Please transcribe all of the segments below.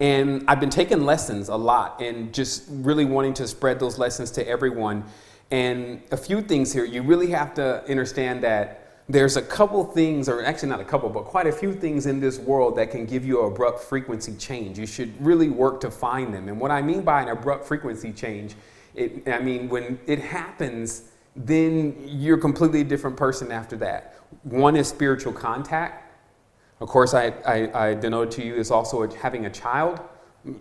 And I've been taking lessons a lot and just really wanting to spread those lessons to everyone. And a few things here, you really have to understand that there's a couple things, or actually not a couple, but quite a few things in this world that can give you an abrupt frequency change. You should really work to find them. And what I mean by an abrupt frequency change, when it happens, then you're a completely different person after that. One is spiritual contact. Of course, I denoted to you is also having a child.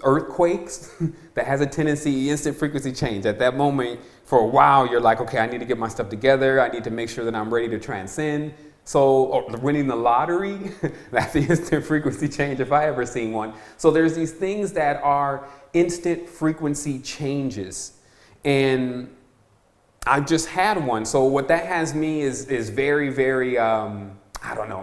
Earthquakes that has a tendency, instant frequency change. At that moment, for a while, you're like, okay, I need to get my stuff together. I need to make sure that I'm ready to transcend. So winning the lottery, that's the instant frequency change if I ever seen one. So there's these things that are instant frequency changes. And I've just had one. So what that has me is very, very,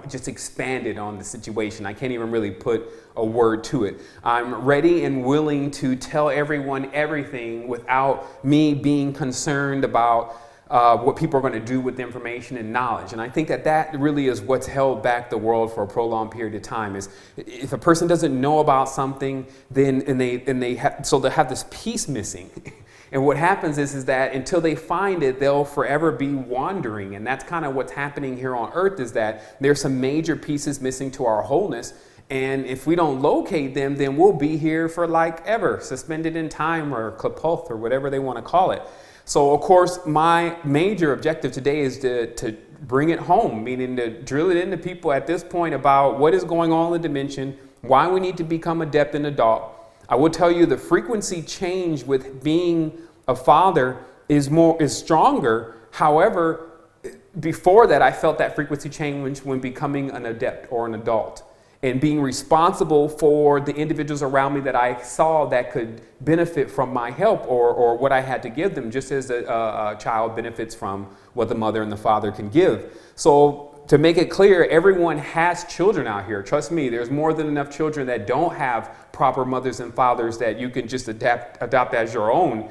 just expanded on the situation. I can't even really put a word to it. I'm ready and willing to tell everyone everything without me being concerned about what people are going to do with information and knowledge. And I think that really is what's held back the world for a prolonged period of time. Is if a person doesn't know about something, then they'll have this piece missing. And what happens is that until they find it, they'll forever be wandering. And that's kind of what's happening here on earth, is that there's some major pieces missing to our wholeness. And if we don't locate them, then we'll be here for like ever, suspended in time or Klapoth or whatever they want to call it. So, of course, my major objective today is to bring it home, meaning to drill it into people at this point about what is going on in the dimension, why we need to become adept and adult. I will tell you the frequency change with being a father is stronger. However, before that, I felt that frequency change when becoming an adept or an adult and being responsible for the individuals around me that I saw that could benefit from my help or what I had to give them, just as a child benefits from what the mother and the father can give. So to make it clear, everyone has children out here. Trust me, there's more than enough children that don't have proper mothers and fathers that you can just adopt as your own.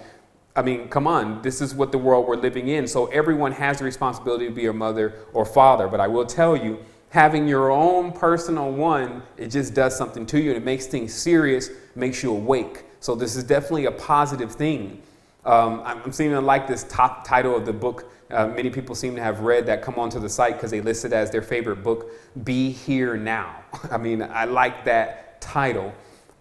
I mean, come on, this is what the world we're living in. So everyone has the responsibility to be a mother or father. But I will tell you, having your own personal one, it just does something to you. And it makes things serious, makes you awake. So this is definitely a positive thing. I'm seeming to like this top title of the book. Many people seem to have read that come onto the site because they list it as their favorite book, Be Here Now. I mean, I like that title.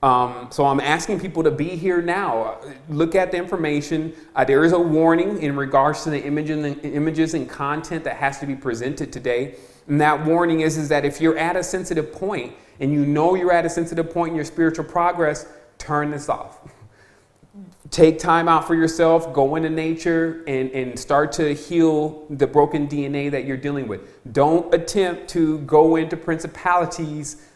So I'm asking people to be here now. Look at the information. There is a warning in regards to the images and content that has to be presented today. And that warning is that if you're at a sensitive point and you know you're at a sensitive point in your spiritual progress, turn this off. Take time out for yourself, go into nature and start to heal the broken DNA that you're dealing with. Don't attempt to go into principalities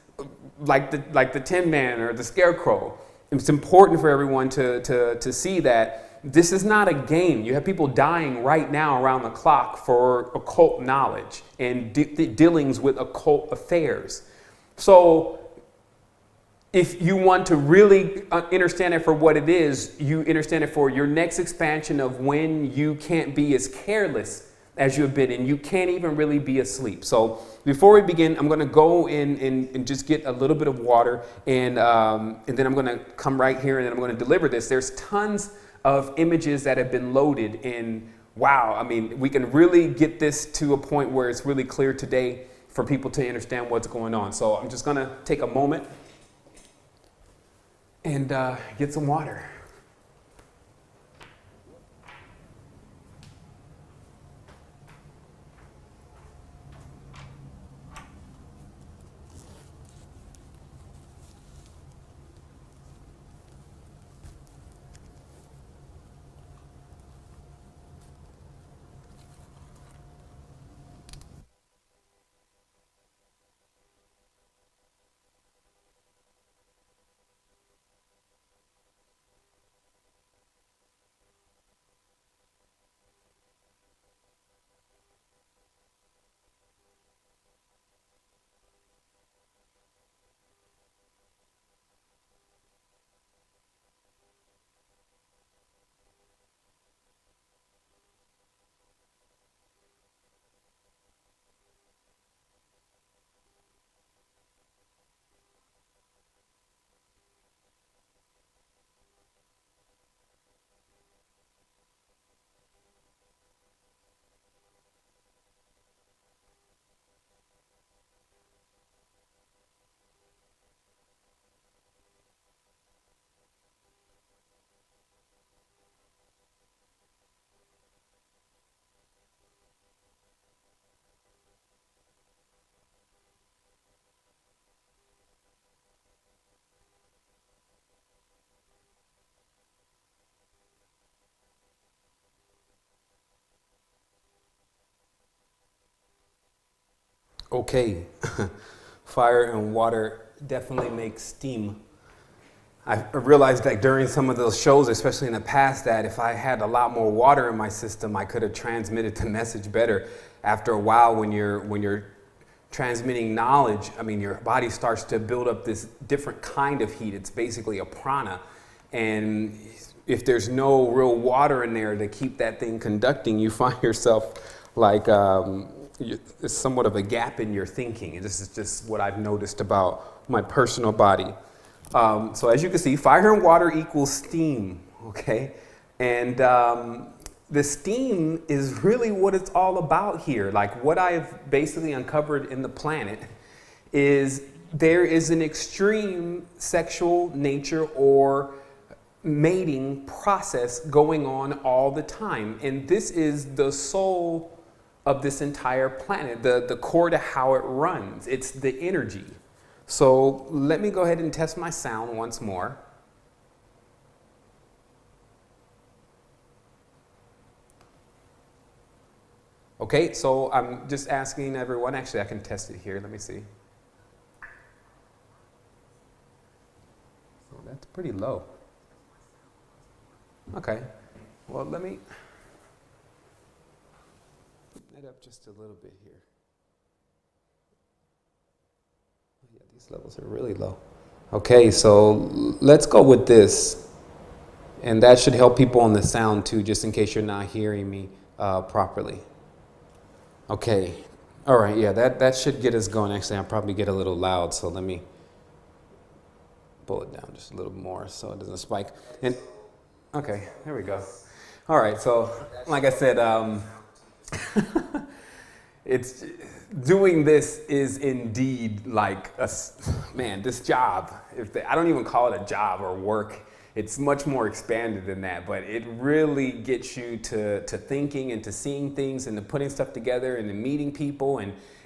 like the Tin Man or the Scarecrow. It's important for everyone to see that this is not a game. You have people dying right now around the clock for occult knowledge and dealings with occult affairs. So if you want to really understand it for what it is, you understand it for your next expansion of when you can't be as careless as you have been, and you can't even really be asleep. So before we begin, I'm going to go in and just get a little bit of water, and then I'm going to come right here and then I'm going to deliver this. There's tons of images that have been loaded, and wow, I mean, we can really get this to a point where it's really clear today for people to understand what's going on. So I'm just going to take a moment and get some water. Okay, fire and water definitely make steam. I realized that during some of those shows, especially in the past, that if I had a lot more water in my system, I could have transmitted the message better. After a while, when you're transmitting knowledge, I mean, your body starts to build up this different kind of heat. It's basically a prana. And if there's no real water in there to keep that thing conducting, you find yourself like it's somewhat of a gap in your thinking. And this is just what I've noticed about my personal body. So as you can see, fire and water equals steam, okay? And the steam is really what it's all about here. Like what I've basically uncovered in the planet is there is an extreme sexual nature or mating process going on all the time. And this is the soul of this entire planet, the core to how it runs. It's the energy. So let me go ahead and test my sound once more. Okay, so I'm just asking everyone, actually I can test it here, let me see. So that's pretty low. Okay, well let me put it up just a little bit here. Yeah, these levels are really low. Okay, so let's go with this. And that should help people on the sound too, just in case you're not hearing me properly. Okay, all right, yeah, that should get us going. Actually, I'll probably get a little loud, so let me pull it down just a little more so it doesn't spike. And okay, there we go. All right, so like I said, it's doing this is indeed like this job. I don't even call it a job or work. It's much more expanded than that, but it really gets you to thinking and to seeing things and to putting stuff together and to meeting people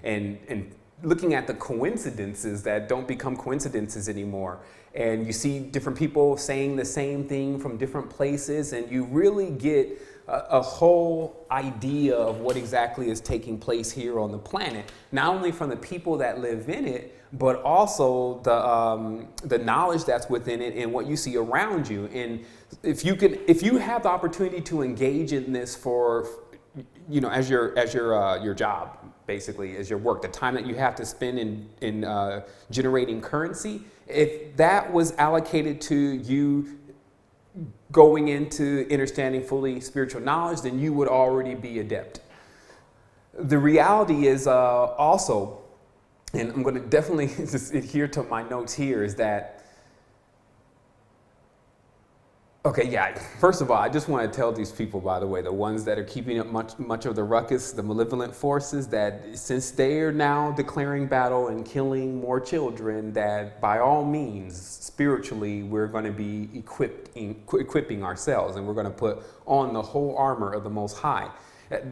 and looking at the coincidences that don't become coincidences anymore. And you see different people saying the same thing from different places, and you really get a whole idea of what exactly is taking place here on the planet, not only from the people that live in it, but also the knowledge that's within it and what you see around you. And if you have the opportunity to engage in this for, as your job, basically, as your work, the time that you have to spend in generating currency, if that was allocated to you going into understanding fully spiritual knowledge, then you would already be adept. The reality is also, and I'm going to definitely just adhere to my notes here, is that, okay, yeah, first of all, I just want to tell these people, by the way, the ones that are keeping up much of the ruckus, the malevolent forces, that since they are now declaring battle and killing more children, that by all means, spiritually, we're going to be equipping ourselves, and we're going to put on the whole armor of the Most High.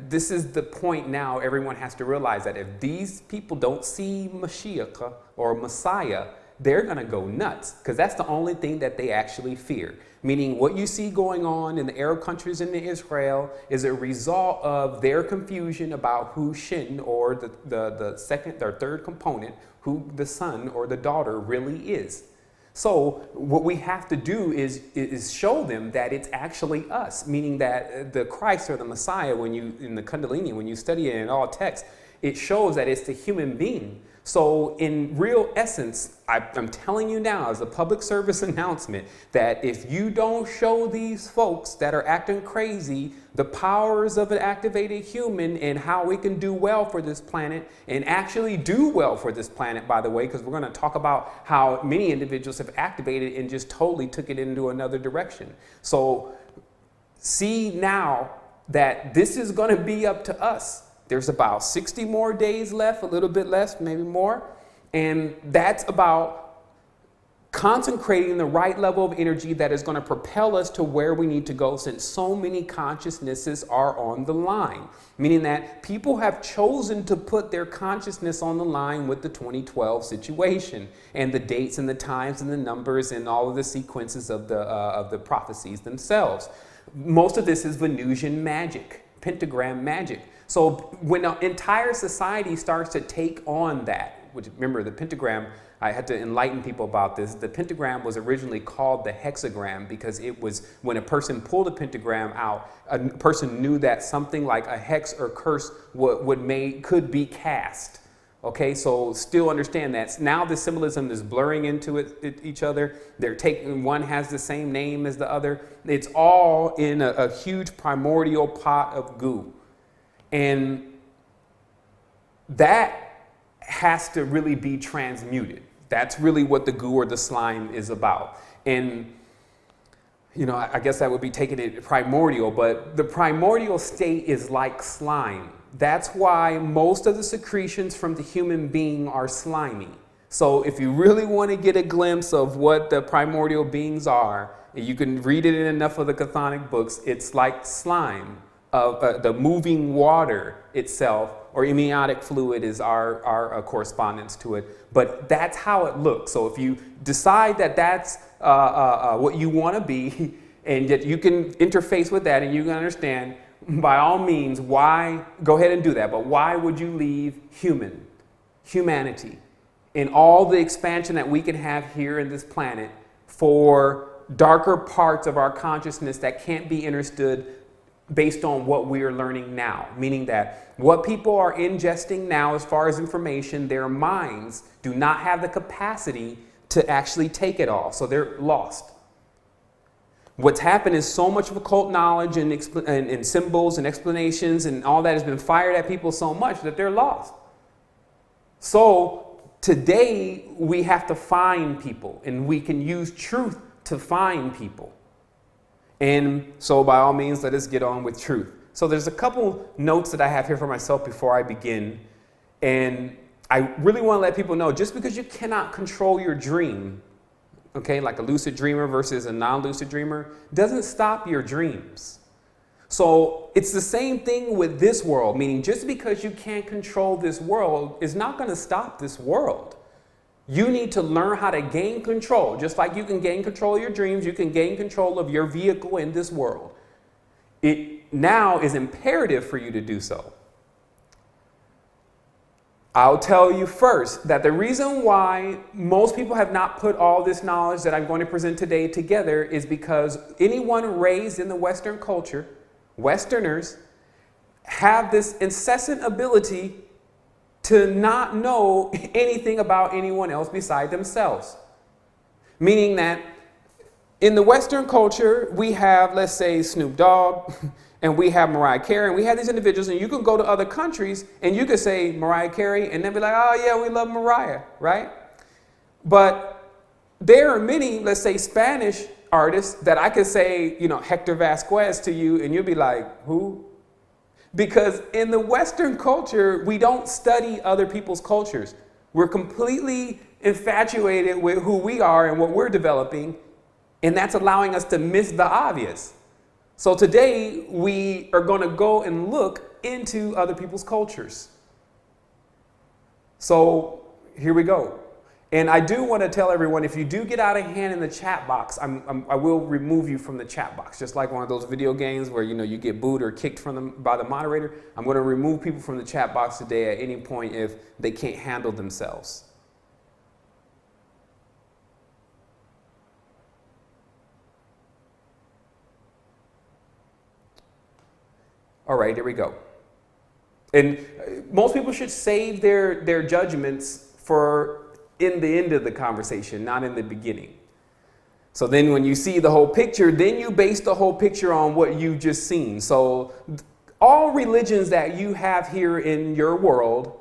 This is the point now everyone has to realize, that if these people don't see Mashiach or Messiah, they're going to go nuts, because that's the only thing that they actually fear. Meaning what you see going on in the Arab countries and in Israel is a result of their confusion about who Shin, or the second or third component, who the son or the daughter really is. So what we have to do is show them that it's actually us, meaning that the Christ or the Messiah, when you, in the Kundalini, when you study it in all texts, it shows that it's the human being. So in real essence, I'm telling you now as a public service announcement, that if you don't show these folks that are acting crazy the powers of an activated human and how we can do well for this planet, and actually do well for this planet, by the way, because we're going to talk about how many individuals have activated and just totally took it into another direction. So see now that this is going to be up to us. There's about 60 more days left, a little bit less, maybe more. And that's about concentrating the right level of energy that is going to propel us to where we need to go, since so many consciousnesses are on the line. Meaning that people have chosen to put their consciousness on the line with the 2012 situation, and the dates and the times and the numbers and all of the sequences of the prophecies themselves. Most of this is Venusian magic, pentagram magic. So when an entire society starts to take on that, which remember the pentagram, I had to enlighten people about this. The pentagram was originally called the hexagram because it was when a person pulled a pentagram out, a person knew that something like a hex or curse could be cast. Okay, so still understand that. Now the symbolism is blurring into each other. They're taking, one has the same name as the other. It's all in a huge primordial pot of goo. And that has to really be transmuted. That's really what the goo or the slime is about. And, you know, I guess that would be taking it primordial, but the primordial state is like slime. That's why most of the secretions from the human being are slimy. So if you really want to get a glimpse of what the primordial beings are, and you can read it in enough of the chthonic books, it's like slime. The moving water itself, or amniotic fluid is our correspondence to it. But that's how it looks. So if you decide that that's what you want to be, and that you can interface with that and you can understand, by all means, why, go ahead and do that. But why would you leave humanity, and all the expansion that we can have here in this planet for darker parts of our consciousness that can't be understood based on what we are learning now? Meaning that what people are ingesting now as far as information, their minds do not have the capacity to actually take it all. So they're lost. What's happened is so much of occult knowledge and symbols and explanations and all that has been fired at people so much that they're lost. So today we have to find people, and we can use truth to find people. And so by all means, let us get on with truth. So there's a couple notes that I have here for myself before I begin. And I really want to let people know, just because you cannot control your dream, okay, like a lucid dreamer versus a non-lucid dreamer, doesn't stop your dreams. So it's the same thing with this world, meaning just because you can't control this world is not going to stop this world. You need to learn how to gain control. Just like you can gain control of your dreams, you can gain control of your vehicle in this world. It now is imperative for you to do so. I'll tell you first that the reason why most people have not put all this knowledge that I'm going to present today together is because anyone raised in the Western culture, Westerners, have this incessant ability to not know anything about anyone else beside themselves. Meaning that in the Western culture, we have, let's say, Snoop Dogg, and we have Mariah Carey, and we have these individuals, and you can go to other countries, and you could say Mariah Carey, and then be like, oh yeah, we love Mariah, right? But there are many, let's say, Spanish artists that I could say, you know, Hector Vasquez to you, and you'll be like, who? Because in the Western culture, we don't study other people's cultures. We're completely infatuated with who we are and what we're developing, and that's allowing us to miss the obvious. So today, we are going to go and look into other people's cultures. So here we go. And I do want to tell everyone, if you do get out of hand in the chat box, I will remove you from the chat box. Just like one of those video games where, you know, you get booed or kicked by the moderator. I'm going to remove people from the chat box today at any point if they can't handle themselves. All right, here we go. And most people should save their judgments for in the end of the conversation, not in the beginning. So then when you see the whole picture, then you base the whole picture on what you've just seen. So all religions that you have here in your world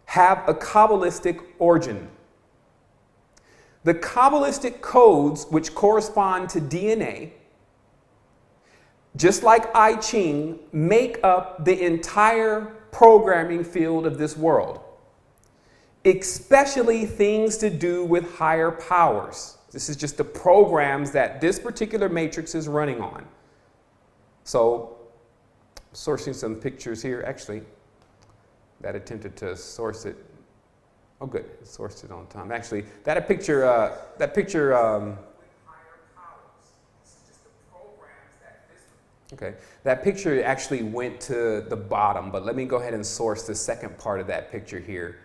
have a Kabbalistic origin. The Kabbalistic codes, which correspond to DNA, just like I Ching, make up the entire programming field of this world, especially things to do with higher powers. This is just the programs that this particular matrix is running on. So, sourcing some pictures here. Actually, that attempted to source it. Oh, good, it sourced it on time. Actually, that picture. Okay, that picture actually went to the bottom, but let me go ahead and source the second part of that picture here,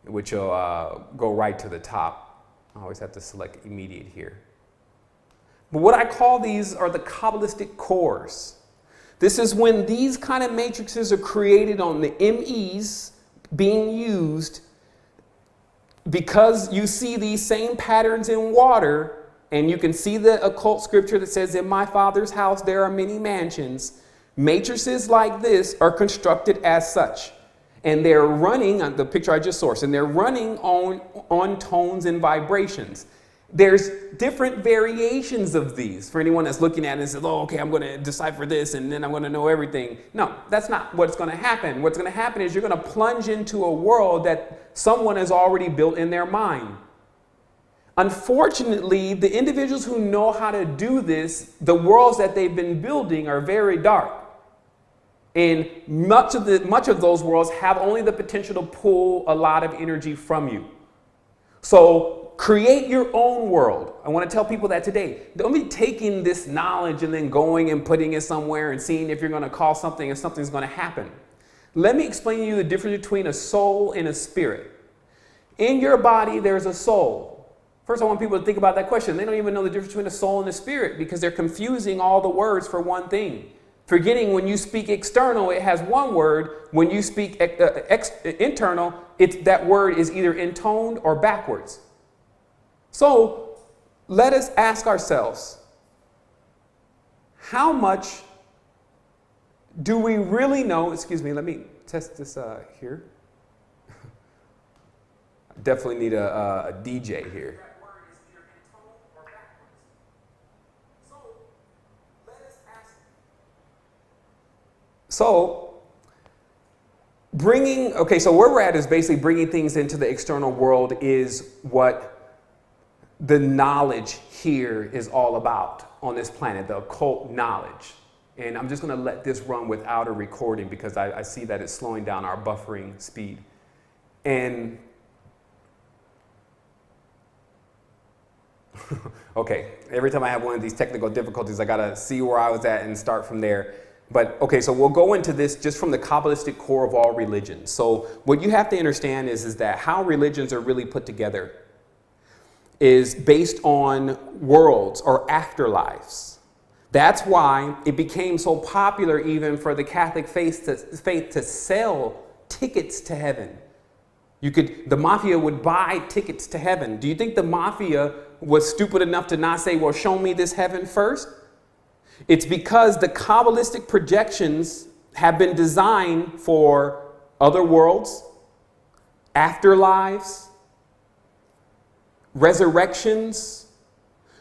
which will go right to the top. I always have to select immediate here. But what I call these are the Kabbalistic cores. This is when these kind of matrices are created on the MEs being used, because you see these same patterns in water, and you can see the occult scripture that says, in my Father's house there are many mansions. Matrices like this are constructed as such. And they're running on the picture I just sourced, and they're running on tones and vibrations. There's different variations of these for anyone that's looking at it and says, oh, okay, I'm going to decipher this and then I'm going to know everything. No, that's not what's going to happen. What's going to happen is you're going to plunge into a world that someone has already built in their mind. Unfortunately, the individuals who know how to do this, the worlds that they've been building are very dark. And much of those worlds have only the potential to pull a lot of energy from you. So create your own world. I want to tell people that today. Don't be taking this knowledge and then going and putting it somewhere and seeing if you're going to call something and something's going to happen. Let me explain to you the difference between a soul and a spirit. In your body, there's a soul. First, I want people to think about that question. They don't even know the difference between a soul and a spirit because they're confusing all the words for one thing. Forgetting when you speak external, it has one word. When you speak internal, that word is either intoned or backwards. So let us ask ourselves, how much do we really know? Excuse me, let me test this here. Definitely need a DJ here. So so where we're at is basically bringing things into the external world is what the knowledge here is all about on this planet, the occult knowledge. And I'm just going to let this run without a recording because I see that it's slowing down our buffering speed. And okay, every time I have one of these technical difficulties, I got to see where I was at and start from there. But okay, so we'll go into this just from the Kabbalistic core of all religions. So what you have to understand is that how religions are really put together is based on worlds or afterlives. That's why it became so popular even for the Catholic faith to sell tickets to heaven. The mafia would buy tickets to heaven. Do you think the mafia was stupid enough to not say, well, show me this heaven first? It's because the Kabbalistic projections have been designed for other worlds, afterlives, resurrections.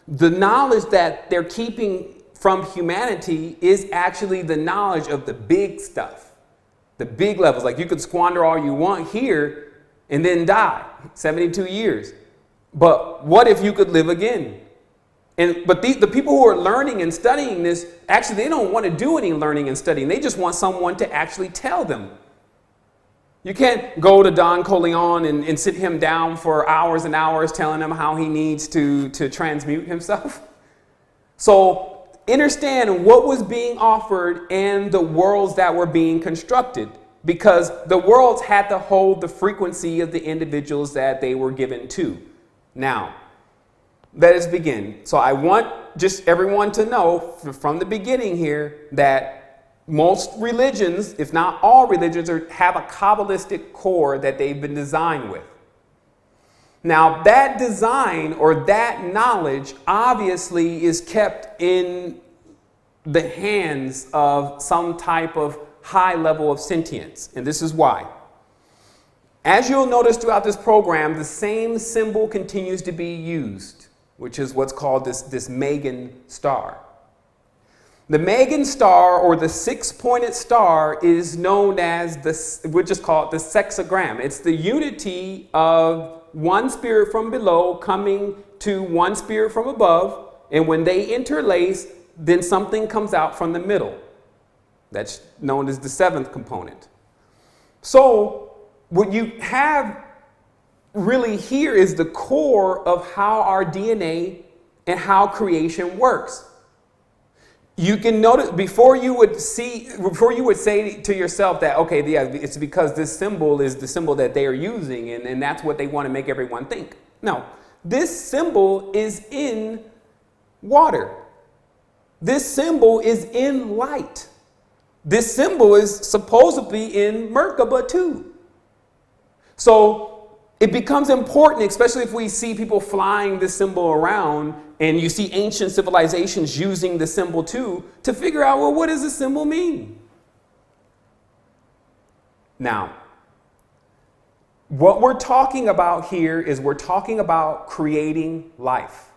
The knowledge that they're keeping from humanity is actually the knowledge of the big stuff, the big levels. Like you could squander all you want here and then die, 72 years. But what if you could live again? But the people who are learning and studying this, actually, they don't want to do any learning and studying. They just want someone to actually tell them. You can't go to Don Corleone and sit him down for hours and hours telling him how he needs to transmute himself. So understand what was being offered and the worlds that were being constructed, because the worlds had to hold the frequency of the individuals that they were given to. Now, let us begin. So I want just everyone to know from the beginning here that most religions, if not all religions, have a Kabbalistic core that they've been designed with. Now that design or that knowledge obviously is kept in the hands of some type of high level of sentience. And this is why. As you'll notice throughout this program, the same symbol continues to be used, which is what's called this Megan star. The Megan star, or the six-pointed star, is known as we'll just call it the sexagram. It's the unity of one spirit from below coming to one spirit from above, and when they interlace, then something comes out from the middle. That's known as the seventh component. So what you have really here is the core of how our DNA and how creation works. You can notice before you would say to yourself that, okay, yeah, it's because this symbol is the symbol that they are using, and that's what they want to make everyone think. No, this symbol is in water. This symbol is in light. This symbol is supposed to be in Merkaba too. So it becomes important, especially if we see people flying this symbol around and you see ancient civilizations using the symbol too, to figure out, well, what does the symbol mean? Now, what we're talking about here is we're talking about creating life.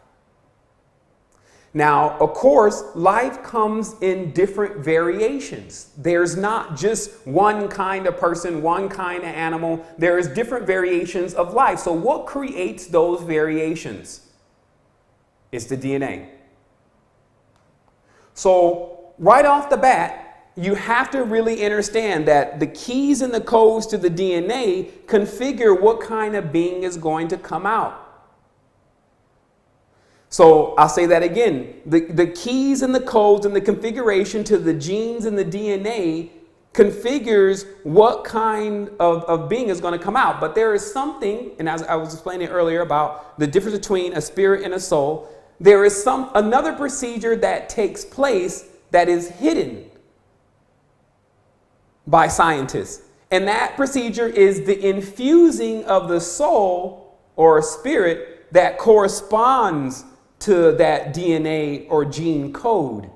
Now, of course, life comes in different variations. There's not just one kind of person, one kind of animal. There's different variations of life. So what creates those variations? It's the DNA. So right off the bat, you have to really understand that the keys and the codes to the DNA configure what kind of being is going to come out. So I'll say that again. The keys and the codes and the configuration to the genes and the DNA configures what kind of being is going to come out. But there is something, and as I was explaining earlier about the difference between a spirit and a soul, there is another procedure that takes place that is hidden by scientists. And that procedure is the infusing of the soul or spirit that corresponds to that DNA or gene code.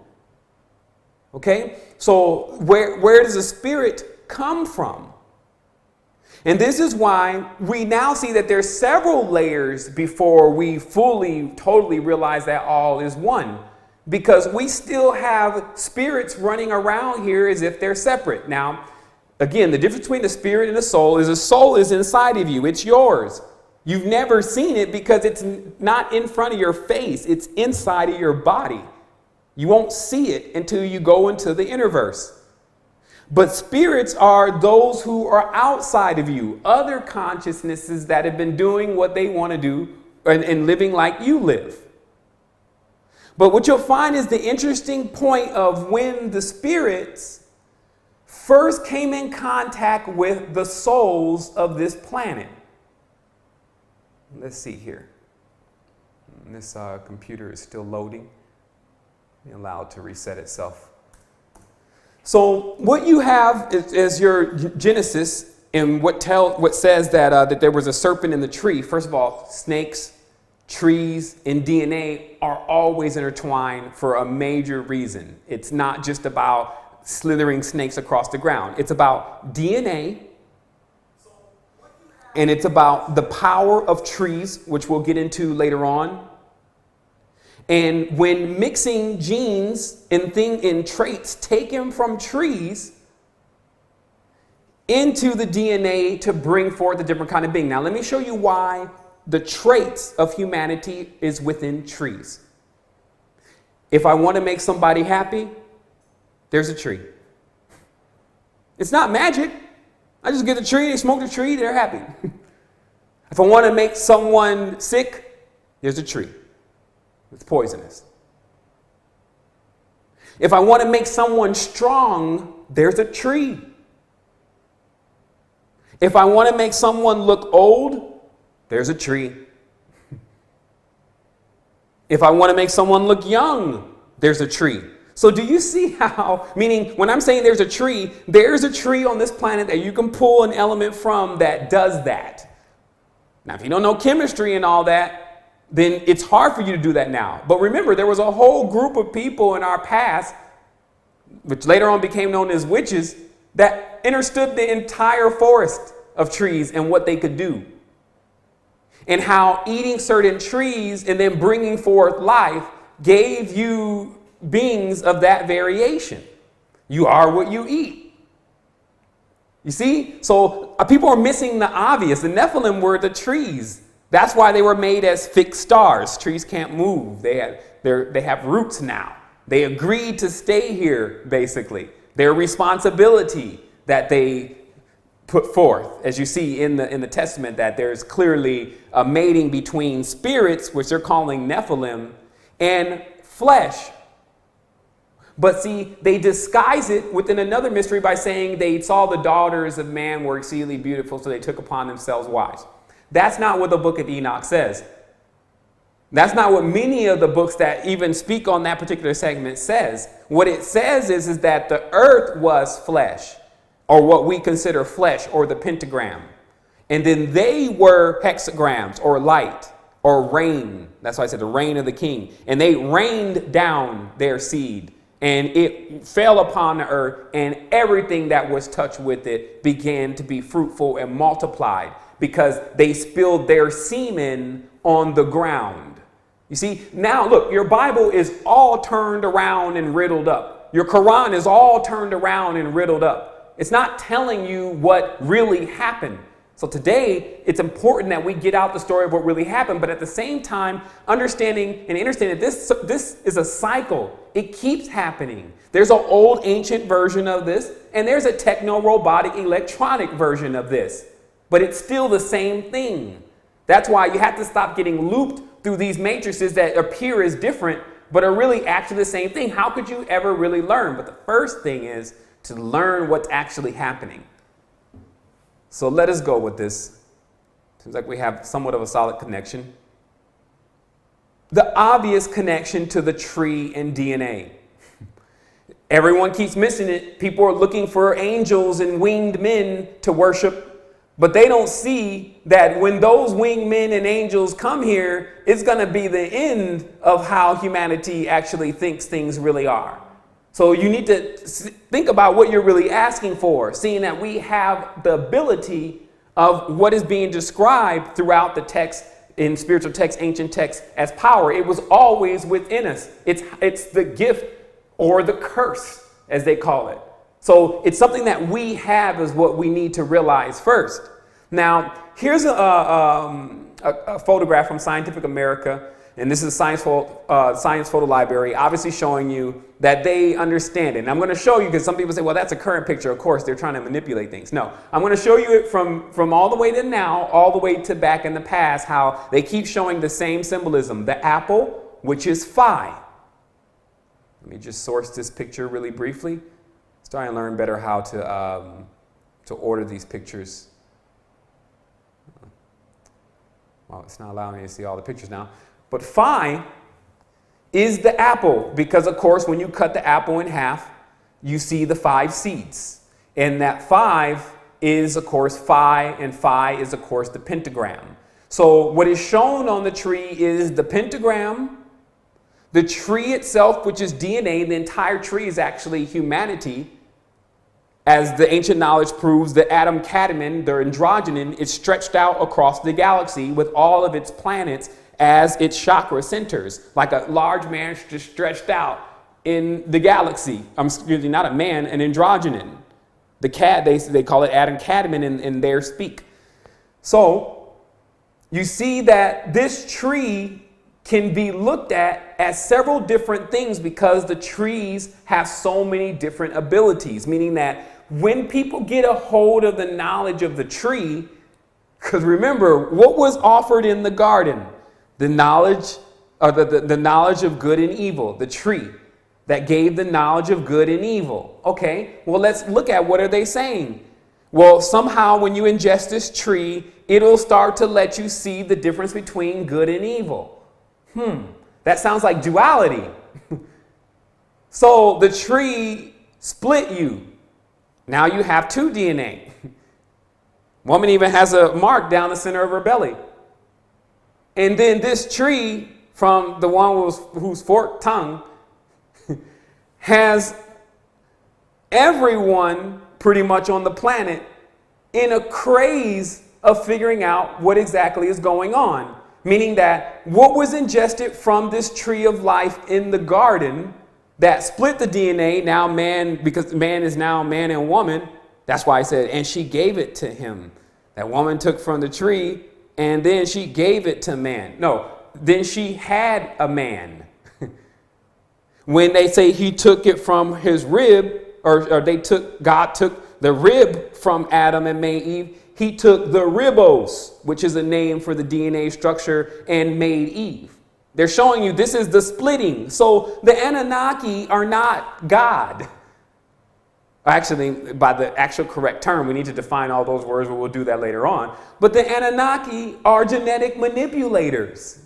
Okay? So where does the spirit come from? And this is why we now see that there's several layers before we fully, totally realize that all is one. Because we still have spirits running around here as if they're separate. Now, again, the difference between the spirit and the soul is inside of you. It's yours. You've never seen it because it's not in front of your face. It's inside of your body. You won't see it until you go into the innerverse. But spirits are those who are outside of you, other consciousnesses that have been doing what they want to do and living like you live. But what you'll find is the interesting point of when the spirits first came in contact with the souls of this planet. Let's see here. This computer is still loading. Be allowed to reset itself. So what you have is your Genesis, and what says that there was a serpent in the tree. First of all, snakes, trees, and DNA are always intertwined for a major reason. It's not just about slithering snakes across the ground. It's about DNA. And it's about the power of trees, which we'll get into later on. And when mixing genes and traits taken from trees into the DNA to bring forth a different kind of being. Now, let me show you why the traits of humanity is within trees. If I want to make somebody happy, there's a tree. It's not magic. I just get a tree, they smoke the tree, they're happy. If I want to make someone sick, there's a tree. It's poisonous. If I want to make someone strong, there's a tree. If I want to make someone look old, there's a tree. If I want to make someone look young, there's a tree. So do you see how, meaning when I'm saying there's a tree on this planet that you can pull an element from that does that. Now, if you don't know chemistry and all that, then it's hard for you to do that now. But remember, there was a whole group of people in our past, which later on became known as witches, that understood the entire forest of trees and what they could do. And how eating certain trees and then bringing forth life gave you beings of that variation. You are what you eat. You see? So people are missing the obvious. The Nephilim were the trees. That's why they were made as fixed stars. Trees can't move. They have roots now. They agreed to stay here, basically. Their responsibility that they put forth. As you see in the Testament, that there's clearly a mating between spirits, which they're calling Nephilim, and flesh. But see, they disguise it within another mystery by saying they saw the daughters of man were exceedingly beautiful, so they took upon themselves wives. That's not what the book of Enoch says. That's not what many of the books that even speak on that particular segment says. What it says is that the earth was flesh, or what we consider flesh, or the pentagram. And then they were hexagrams, or light, or rain. That's why I said the reign of the king. And they rained down their seed, and it fell upon the earth, and everything that was touched with it began to be fruitful and multiplied, because they spilled their semen on the ground. You see, now look, your Bible is all turned around and riddled up. Your Quran is all turned around and riddled up. It's not telling you what really happened. So today, it's important that we get out the story of what really happened, but at the same time, understanding that this is a cycle. It keeps happening. There's an old ancient version of this, and there's a techno-robotic electronic version of this, but it's still the same thing. That's why you have to stop getting looped through these matrices that appear as different, but are really actually the same thing. How could you ever really learn? But the first thing is to learn what's actually happening. So let us go with this. Seems like we have somewhat of a solid connection. The obvious connection to the tree and DNA. Everyone keeps missing it. People are looking for angels and winged men to worship, but they don't see that when those winged men and angels come here, it's going to be the end of how humanity actually thinks things really are. So you need to think about what you're really asking for, seeing that we have the ability of what is being described throughout the text, in spiritual text, ancient text, as power. It was always within us. It's the gift or the curse, as they call it. So it's something that we have is what we need to realize first. Now, here's a photograph from Scientific America, and this is Science Photo Library, obviously showing you that they understand it. And I'm going to show you, because some people say, well, that's a current picture. Of course, they're trying to manipulate things. No, I'm going to show you it from all the way to now, all the way to back in the past, how they keep showing the same symbolism. The apple, which is phi. Let me just source this picture really briefly. Try and learn better how to order these pictures. Well, it's not allowing me to see all the pictures now. But phi is the apple, because of course when you cut the apple in half, you see the 5 seeds. And that 5 is of course phi, and phi is of course the pentagram. So what is shown on the tree is the pentagram, the tree itself, which is DNA. The entire tree is actually humanity. As the ancient knowledge proves, the atom cadmium, the androgenin, is stretched out across the galaxy with all of its planets as its chakra centers, like a large man just stretched out in the galaxy. Excuse me, not a man, an androgenin. They call it atom cadmium in their speak. So you see that this tree can be looked at as several different things, because the trees have so many different abilities, meaning that when people get a hold of the knowledge of the tree, because remember, what was offered in the garden? The knowledge, or the knowledge of good and evil, the tree that gave the knowledge of good and evil. Okay, well, let's look at what are they saying. Well, somehow when you ingest this tree, it'll start to let you see the difference between good and evil. That sounds like duality. So the tree split you. Now you have 2 DNA. Woman even has a mark down the center of her belly. And then this tree, from the one whose forked tongue, has everyone pretty much on the planet in a craze of figuring out what exactly is going on. Meaning that what was ingested from this tree of life in the garden that split the DNA, now man, because man is now man and woman. That's why I said, and she gave it to him. That woman took from the tree and then she gave it to man. No, then she had a man. When they say he took it from his rib, or God took the rib from Adam and made Eve, he took the ribos, which is a name for the DNA structure, and made Eve. They're showing you this is the splitting. So the Anunnaki are not God. Actually, by the actual correct term, we need to define all those words, but we'll do that later on. But the Anunnaki are genetic manipulators.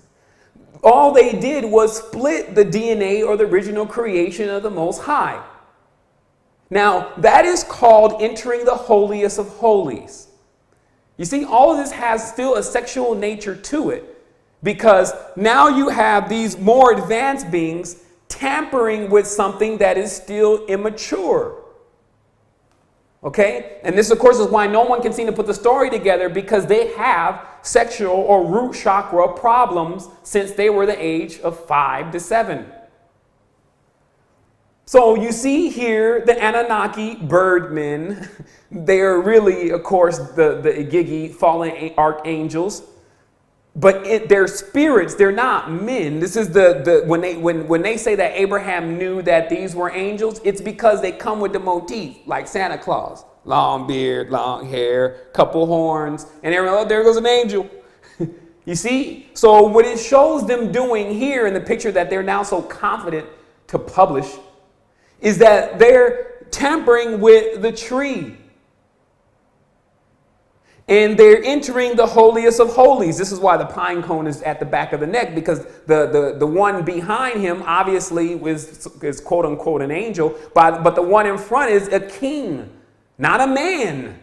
All they did was split the DNA or the original creation of the Most High. Now, that is called entering the holiest of holies. You see, all of this has still a sexual nature to it, because now you have these more advanced beings tampering with something that is still immature. Okay? And this, of course, is why no one can seem to put the story together, because they have sexual or root chakra problems since they were the age of 5 to 7. So you see here the Anunnaki birdmen. They are really, of course, the Igigi, fallen archangels. But they're spirits, they're not men. This is when they say that Abraham knew that these were angels, it's because they come with the motif, like Santa Claus. Long beard, long hair, couple horns, and everyone, oh, there goes an angel. You see? So what it shows them doing here in the picture that they're now so confident to publish is that they're tampering with the tree. And they're entering the holiest of holies. This is why the pine cone is at the back of the neck, because the one behind him obviously is quote unquote an angel, but the one in front is a king, not a man.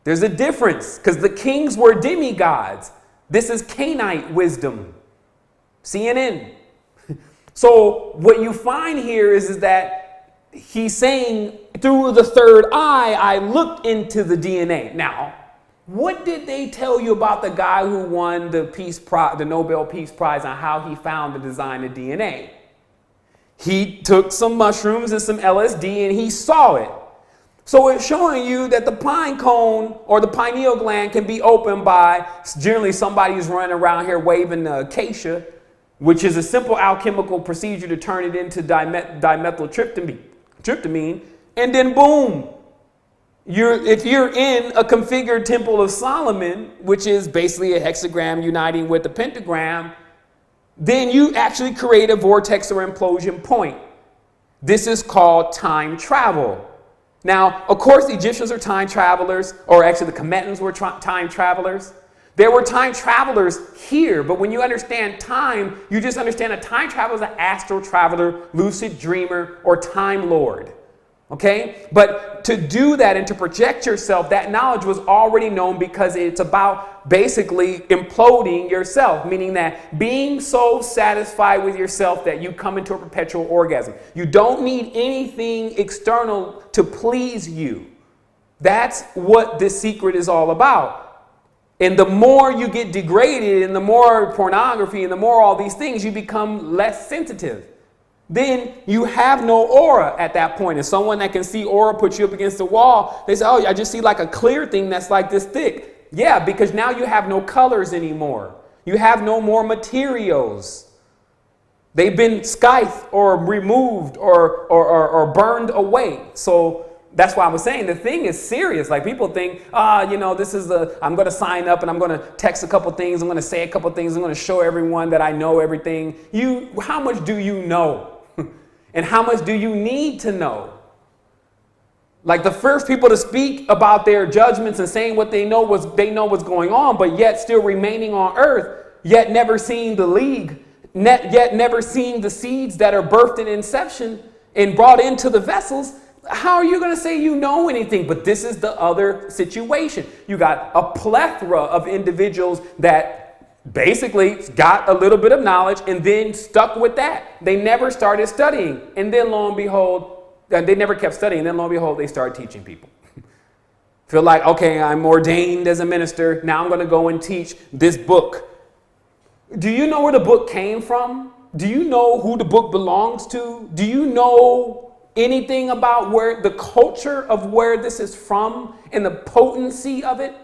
There's a difference, because the kings were demigods. This is Canaanite wisdom. CNN. So what you find here is that he's saying, through the third eye, I looked into the DNA. Now, what did they tell you about the guy who won the Nobel Peace Prize on how he found the design of DNA? He took some mushrooms and some LSD and he saw it. So it's showing you that the pine cone or the pineal gland can be opened by generally somebody who's running around here waving the acacia, which is a simple alchemical procedure to turn it into dimethyltryptamine, and then boom, if you're in a configured Temple of Solomon, which is basically a hexagram uniting with a pentagram, then you actually create a vortex or implosion point. This is called time travel. Now, of course, the Egyptians are time travelers, or actually the Kemetans were time travelers. There were time travelers here, but when you understand time, you just understand a time traveler is an astral traveler, lucid dreamer, or time lord. Okay? But to do that and to project yourself, that knowledge was already known, because it's about basically imploding yourself, meaning that being so satisfied with yourself that you come into a perpetual orgasm. You don't need anything external to please you. That's what this secret is all about. And the more you get degraded and the more pornography and the more all these things, you become less sensitive. Then you have no aura at that point. And someone that can see aura puts you up against the wall. They say, oh, I just see like a clear thing that's like this thick. Yeah, because now you have no colors anymore. You have no more materials. They've been scythed or removed or burned away. So that's why I was saying the thing is serious. Like people think, this is I'm going to sign up and I'm going to text a couple things. I'm going to say a couple things. I'm going to show everyone that I know everything. How much do you know? And how much do you need to know? Like the first people to speak about their judgments and saying what they know what's going on, but yet still remaining on earth, yet never seeing the league, yet never seeing the seeds that are birthed in inception and brought into the vessels. How are you going to say you know anything? But this is the other situation. You got a plethora of individuals that basically got a little bit of knowledge and then stuck with that. They never started studying. And then lo and behold, they never kept studying. And then lo and behold, they started teaching people. Feel like, okay, I'm ordained as a minister. Now I'm going to go and teach this book. Do you know where the book came from? Do you know who the book belongs to? Do you know anything about where the culture of where this is from and the potency of it?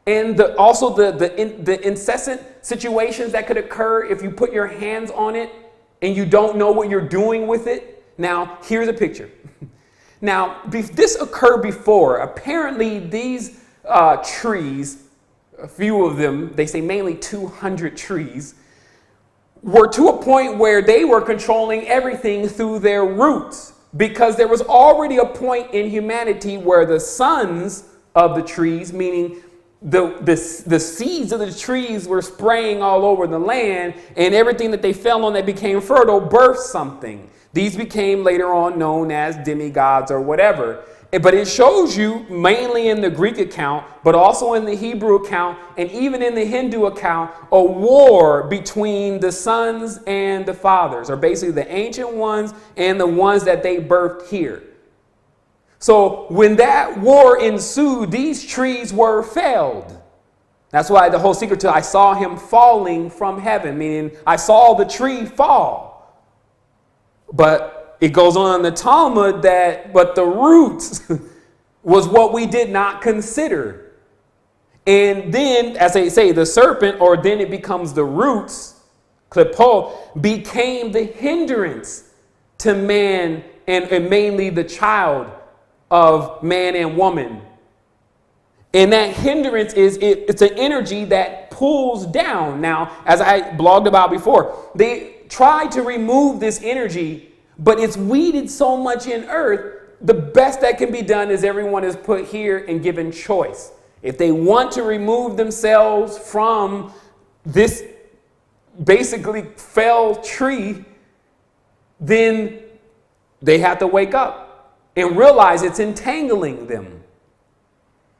And also the incessant situations that could occur if you put your hands on it and you don't know what you're doing with it. Now, here's a picture. Now, this occurred before. Apparently, these trees, a few of them, they say mainly 200 trees, were to a point where they were controlling everything through their roots, because there was already a point in humanity where the sons of the trees, meaning the seeds of the trees, were spraying all over the land, and everything that they fell on that became fertile birthed something. These became later on known as demigods or whatever. But it shows you, mainly in the Greek account, but also in the Hebrew account, and even in the Hindu account, a war between the sons and the fathers, or basically the ancient ones and the ones that they birthed here. So when that war ensued, these trees were felled. That's why the whole secret to I saw him falling from heaven, meaning I saw the tree fall. But it goes on in the Talmud but the roots was what we did not consider. And then, as they say, the serpent, or then it becomes the roots, klipo, became the hindrance to man and mainly the child of man and woman. And that hindrance it's an energy that pulls down. Now, as I blogged about before, they tried to remove this energy, but it's weeded so much in earth. The best that can be done is everyone is put here and given choice. If they want to remove themselves from this basically fell tree, then they have to wake up and realize it's entangling them.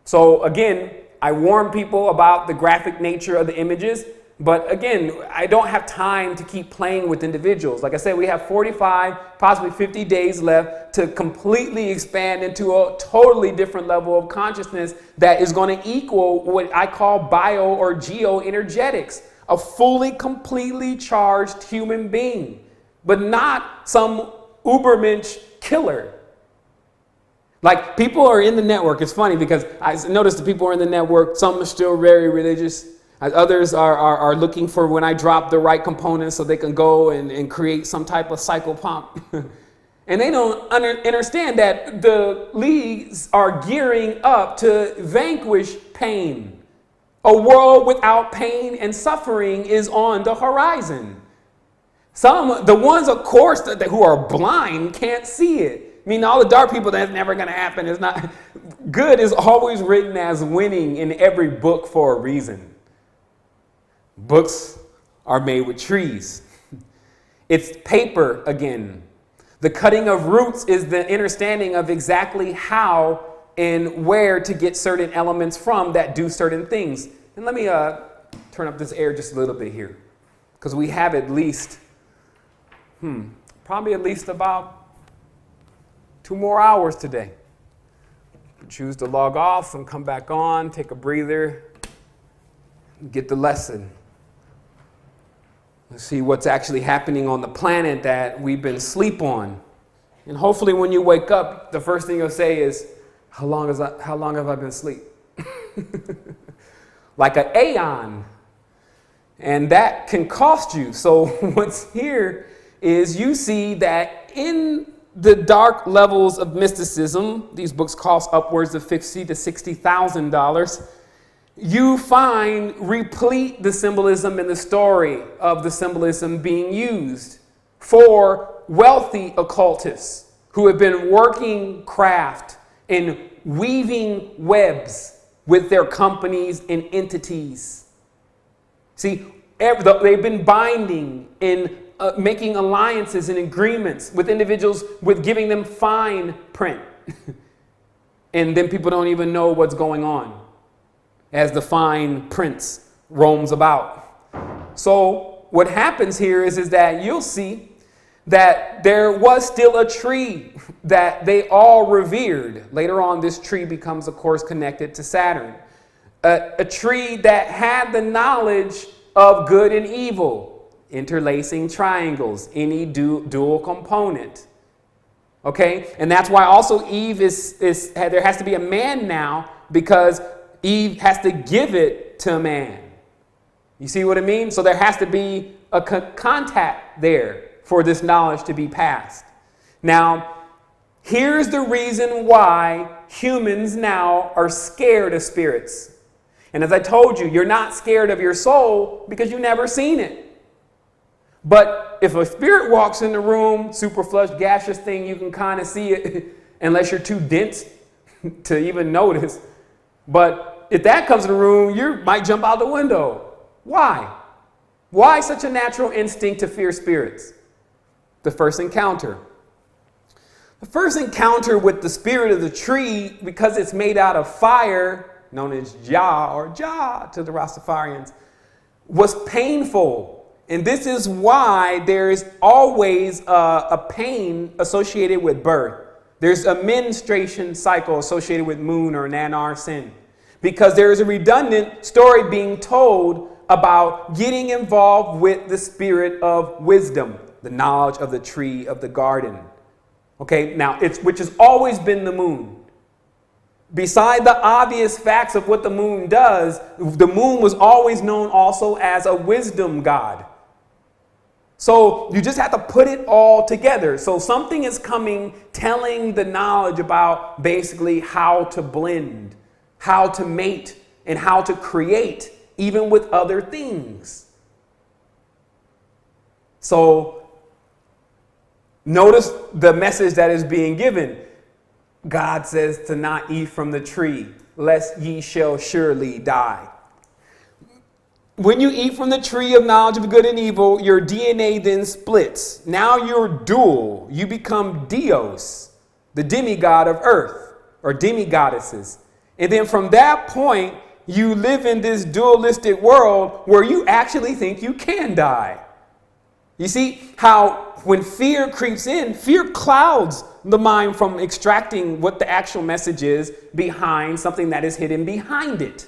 So again, I warn people about the graphic nature of the images, but again, I don't have time to keep playing with individuals. Like I said, we have 45, possibly 50 days left to completely expand into a totally different level of consciousness that is going to equal what I call bio or geoenergetics, a fully, completely charged human being, but not some Ubermensch killer. Like, people are in the network. It's funny because I noticed the people are in the network. Some are still very religious. Others are looking for when I drop the right components so they can go and create some type of cycle pump. And they don't understand that the leagues are gearing up to vanquish pain. A world without pain and suffering is on the horizon. The ones, of course, who are blind can't see it. I mean, all the dark people, that's never going to happen. It's not. Good is always written as winning in every book for a reason. Books are made with trees. It's paper again. The cutting of roots is the understanding of exactly how and where to get certain elements from that do certain things. And let me turn up this air just a little bit here, because we have at least, probably at least about 2 more hours today. Choose to log off and come back on, take a breather, get the lesson. Let's see what's actually happening on the planet that we've been asleep on. And hopefully when you wake up, the first thing you'll say is, how long have I been asleep? Like an aeon. And that can cost you. So what's here is you see that in the dark levels of mysticism, these books cost upwards of $50,000 to $60,000. You find replete the symbolism in the story of the symbolism being used for wealthy occultists who have been working craft and weaving webs with their companies and entities. See, they've been binding in making alliances and agreements with individuals, with giving them fine print. And then people don't even know what's going on as the fine prince roams about. So what happens here is that you'll see that there was still a tree that they all revered. Later on, this tree becomes, of course, connected to Saturn. A tree that had the knowledge of good and evil, interlacing triangles, any dual component. Okay? And that's why also Eve there has to be a man now, because Eve has to give it to a man. You see what I mean? So there has to be a contact there for this knowledge to be passed. Now, here's the reason why humans now are scared of spirits. And as I told you, you're not scared of your soul because you've never seen it. But if a spirit walks in the room, super flush, gaseous thing, you can kind of see it unless you're too dense to even notice. But if that comes in the room, you might jump out the window. Why? Why such a natural instinct to fear spirits? The first encounter. The first encounter with the spirit of the tree, because it's made out of fire, known as Jah to the Rastafarians, was painful. And this is why there is always a pain associated with birth. There's a menstruation cycle associated with moon or Nanar sin, because there is a redundant story being told about getting involved with the spirit of wisdom, the knowledge of the tree of the garden. Okay, now which has always been the moon. Beside the obvious facts of what the moon does, the moon was always known also as a wisdom god. So you just have to put it all together. So something is coming, telling the knowledge about basically how to blend, how to mate, and how to create, even with other things. So notice the message that is being given. God says to not eat from the tree, lest ye shall surely die. When you eat from the tree of knowledge of good and evil, your DNA then splits. Now you're dual. You become Dios, the demigod of earth, or demigoddesses. And then from that point, you live in this dualistic world where you actually think you can die. You see how when fear creeps in, fear clouds the mind from extracting what the actual message is behind something that is hidden behind it.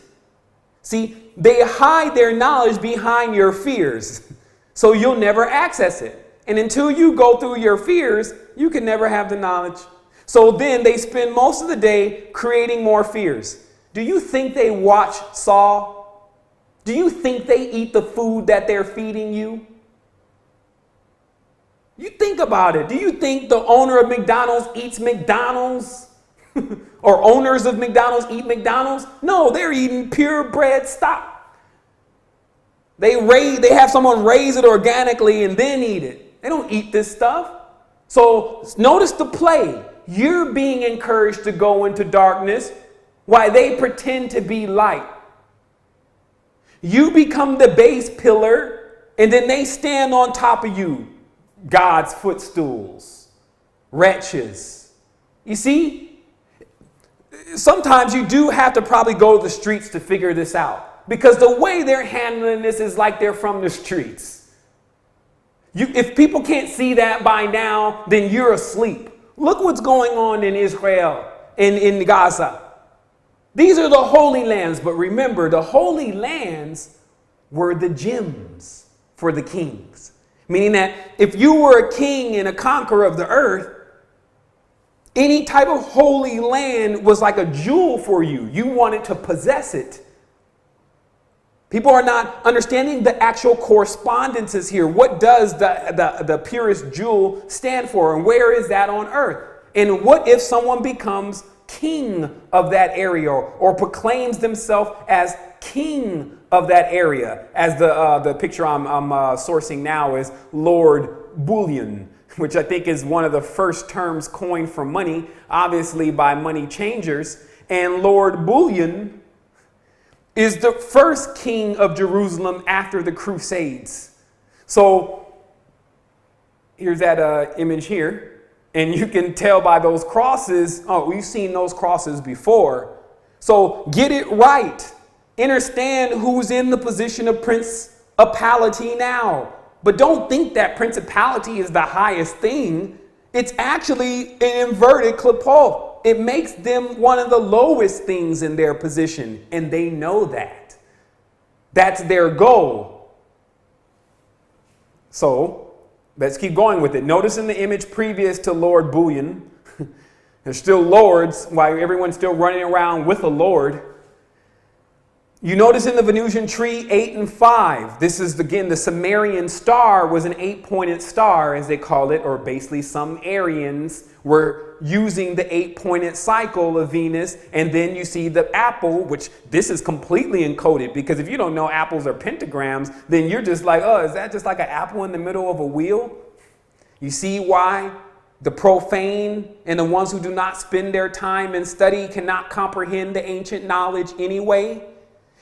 See, they hide their knowledge behind your fears, so you'll never access it. And until you go through your fears, you can never have the knowledge. So then they spend most of the day creating more fears. Do you think they watch Saw? Do you think they eat the food that they're feeding you? You think about it. Do you think the owner of McDonald's eats McDonald's? Or owners of McDonald's eat McDonald's? No, they're eating purebred stock. They have someone raise it organically and then eat it. They don't eat this stuff. So notice the play. You're being encouraged to go into darkness while they pretend to be light. You become the base pillar and then they stand on top of you. God's footstools, wretches. You see? Sometimes you do have to probably go to the streets to figure this out, because the way they're handling this is like they're from the streets. If people can't see that by now, then you're asleep. Look what's going on in Israel, in Gaza. These are the Holy Lands, but remember, the Holy Lands were the gems for the kings. Meaning that if you were a king and a conqueror of the earth, any type of holy land was like a jewel for you. You wanted to possess it. People are not understanding the actual correspondences here. What does the purest jewel stand for? And where is that on earth? And what if someone becomes king of that area or proclaims themselves as king of that area? As the picture I'm sourcing now is Lord Bullion, which I think is one of the first terms coined for money, obviously by money changers. And Lord Bullion is the first king of Jerusalem after the Crusades. So here's that image here. And you can tell by those crosses, oh, we've seen those crosses before. So get it right. Understand who's in the position of principality now. But don't think that principality is the highest thing. It's actually an inverted klipot. It makes them one of the lowest things in their position. And they know that. That's their goal. So let's keep going with it. Notice in the image previous to Lord Bullion, there's still lords while everyone's still running around with a lord. You notice in the Venusian tree 8 and 5, this is again the Sumerian star was an 8-pointed star as they call it, or basically some Aryans were using the 8-pointed cycle of Venus. And then you see the apple, which this is completely encoded, because if you don't know apples are pentagrams, then you're just like, oh, is that just like an apple in the middle of a wheel? You see why the profane and the ones who do not spend their time in study cannot comprehend the ancient knowledge anyway.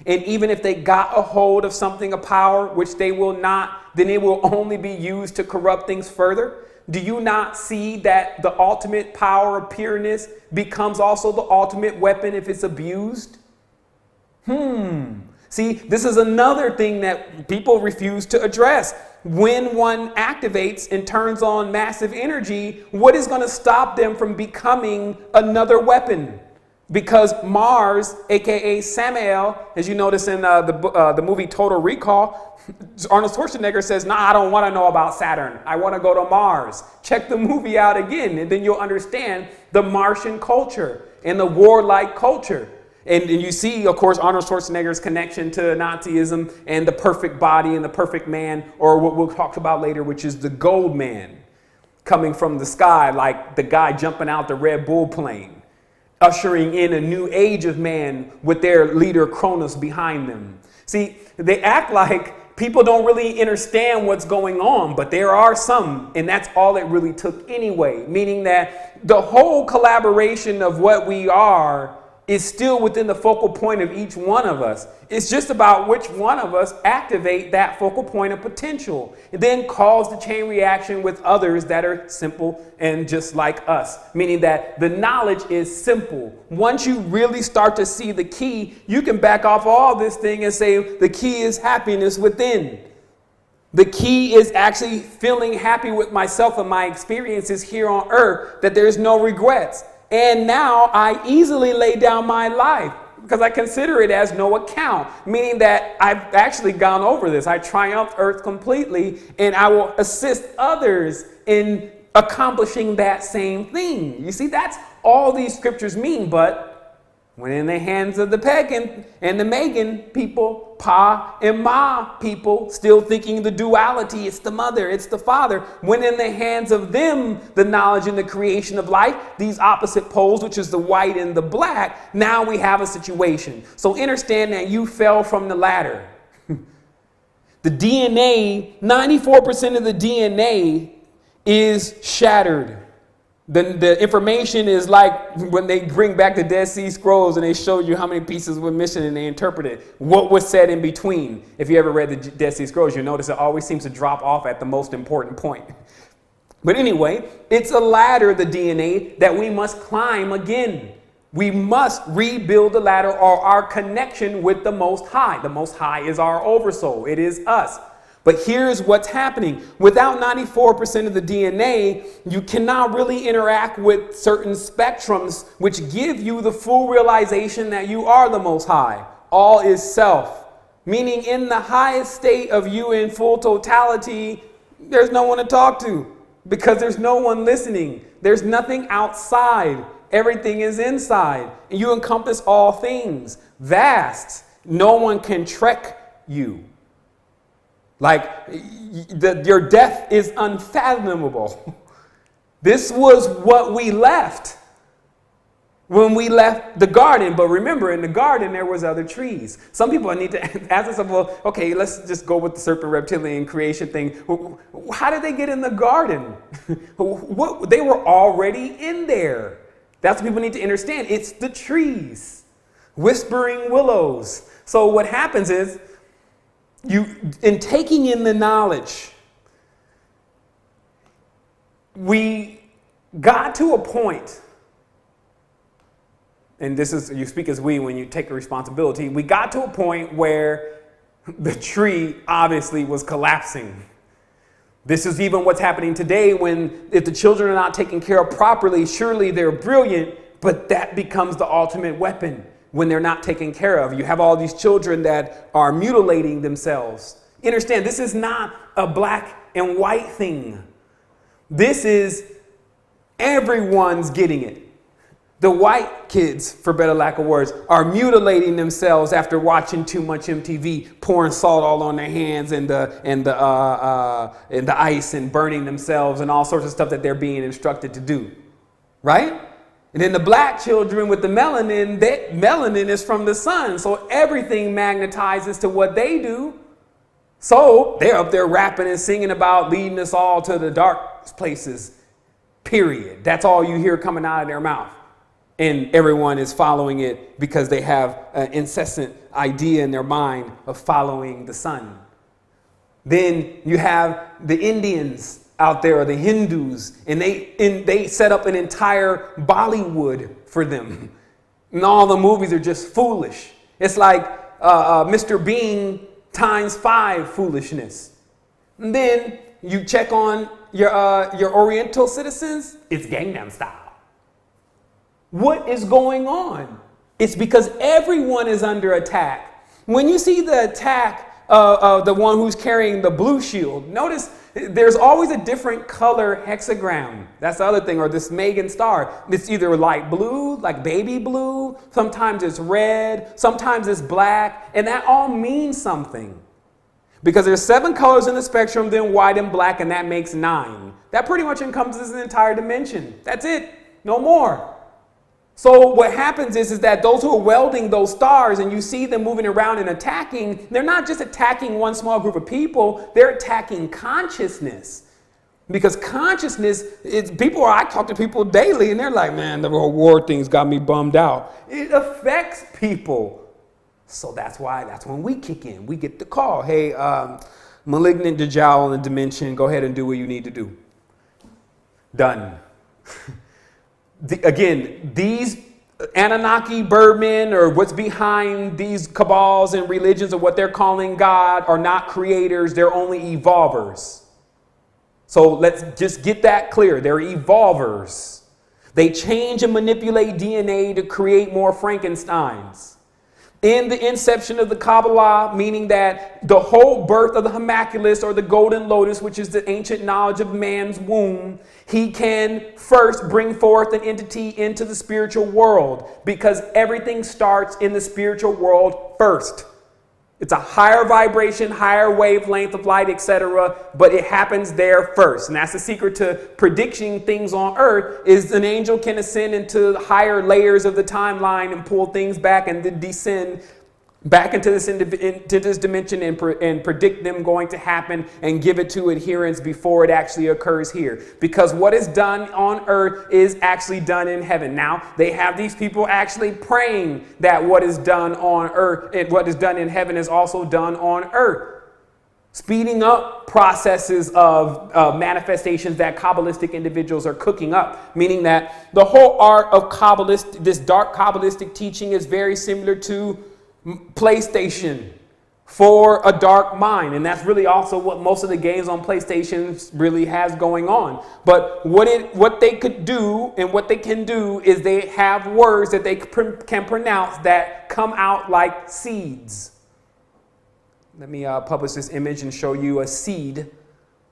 And even if they got a hold of something of power, which they will not, then it will only be used to corrupt things further. Do you not see that the ultimate power of pureness becomes also the ultimate weapon if it's abused? See, this is another thing that people refuse to address. When one activates and turns on massive energy, what is going to stop them from becoming another weapon? Because Mars, aka Samael, as you notice in the movie Total Recall, Arnold Schwarzenegger says, I don't want to know about Saturn. I want to go to Mars. Check the movie out again, and then you'll understand the Martian culture and the warlike culture. And you see, of course, Arnold Schwarzenegger's connection to Nazism and the perfect body and the perfect man, or what we'll talk about later, which is the gold man coming from the sky, like the guy jumping out the Red Bull plane, ushering in a new age of man with their leader Cronus behind them. See, they act like people don't really understand what's going on, but there are some, and that's all it really took anyway, meaning that the whole collaboration of what we are is still within the focal point of each one of us. It's just about which one of us activate that focal point of potential and then cause the chain reaction with others that are simple and just like us, meaning that the knowledge is simple. Once you really start to see the key, you can back off all this thing and say the key is happiness within. The key is actually feeling happy with myself and my experiences here on earth, that there's no regrets. And now I easily lay down my life because I consider it as no account, meaning that I've actually gone over this. I triumphed earth completely, and I will assist others in accomplishing that same thing. You see, that's all these scriptures mean. But when in the hands of the pagan and the Megan people, Pa and Ma people, still thinking the duality, it's the mother, it's the father. When in the hands of them, the knowledge and the creation of life, these opposite poles, which is the white and the black, now we have a situation. So understand that you fell from the ladder. The DNA, 94% of the DNA is shattered. The information is like when they bring back the Dead Sea Scrolls and they show you how many pieces were missing and they interpret it. What was said in between? If you ever read the Dead Sea Scrolls, you'll notice it always seems to drop off at the most important point. But anyway, it's a ladder, the DNA, that we must climb again. We must rebuild the ladder or our connection with the Most High. The Most High is our oversoul. It is us. But here's what's happening. Without 94% of the DNA, you cannot really interact with certain spectrums which give you the full realization that you are the Most High. All is self. Meaning in the highest state of you in full totality, there's no one to talk to because there's no one listening. There's nothing outside. Everything is inside. And you encompass all things. Vast. No one can trek you. Like your death is unfathomable. This was what we left when we left the garden. But remember, in the garden, there was other trees. Some people need to ask themselves, well, okay, let's just go with the serpent reptilian creation thing. How did they get in the garden? They were already in there. That's what people need to understand. It's the trees, whispering willows. So what happens is, in taking in the knowledge, we got to a point, and this is, you speak as we when you take a responsibility, we got to a point where the tree obviously was collapsing. This is even what's happening today when if the children are not taken care of properly, surely they're brilliant, but that becomes the ultimate weapon. When they're not taken care of. You have all these children that are mutilating themselves. Understand, this is not a black and white thing. This is everyone's getting it. The white kids, for better lack of words, are mutilating themselves after watching too much MTV, pouring salt all on their hands and the ice and burning themselves and all sorts of stuff that they're being instructed to do, right? And then the black children with the melanin, that melanin is from the sun, so everything magnetizes to what they do. So they're up there rapping and singing about leading us all to the dark places, period. That's all you hear coming out of their mouth. And everyone is following it because they have an incessant idea in their mind of following the sun. Then you have the Indians out there, or the Hindus, and they set up an entire Bollywood for them. And all the movies are just foolish. It's like Mr. Bean times 5 foolishness. And then you check on your Oriental citizens, it's Gangnam Style. What is going on? It's because everyone is under attack. When you see the attack of the one who's carrying the blue shield, notice there's always a different color hexagram. That's the other thing, or this Megan star. It's either light blue, like baby blue, sometimes it's red, sometimes it's black, and that all means something. Because there's 7 colors in the spectrum, then white and black, and that makes 9. That pretty much encompasses an entire dimension. That's it, no more. So what happens is that those who are welding those stars and you see them moving around and attacking, they're not just attacking one small group of people, they're attacking consciousness. Because consciousness is I talk to people daily and they're like, man, the whole war thing's got me bummed out. It affects people. So that's when we kick in. We get the call. Hey, malignant Dajjal in the dimension, go ahead and do what you need to do. Done. Again, these Anunnaki, Birdmen, or what's behind these cabals and religions of what they're calling God are not creators. They're only evolvers. So let's just get that clear. They're evolvers. They change and manipulate DNA to create more Frankensteins. In the inception of the Kabbalah, meaning that the whole birth of the Homunculus or the golden lotus, which is the ancient knowledge of man's womb, he can first bring forth an entity into the spiritual world because everything starts in the spiritual world first. It's a higher vibration, higher wavelength of light, etc., but it happens there first. And that's the secret to predicting things on earth is an angel can ascend into higher layers of the timeline and pull things back and then descend back into this dimension and predict them going to happen and give it to adherents before it actually occurs here. Because what is done on earth is actually done in heaven. Now, they have these people actually praying that what is done on earth and what is done in heaven is also done on earth. Speeding up processes of manifestations that Kabbalistic individuals are cooking up, meaning that the whole art of this dark Kabbalistic teaching is very similar to PlayStation for a dark mind. And that's really also what most of the games on PlayStation really has going on. But what they could do and what they can do is they have words that they can pronounce that come out like seeds. Let me publish this image and show you a seed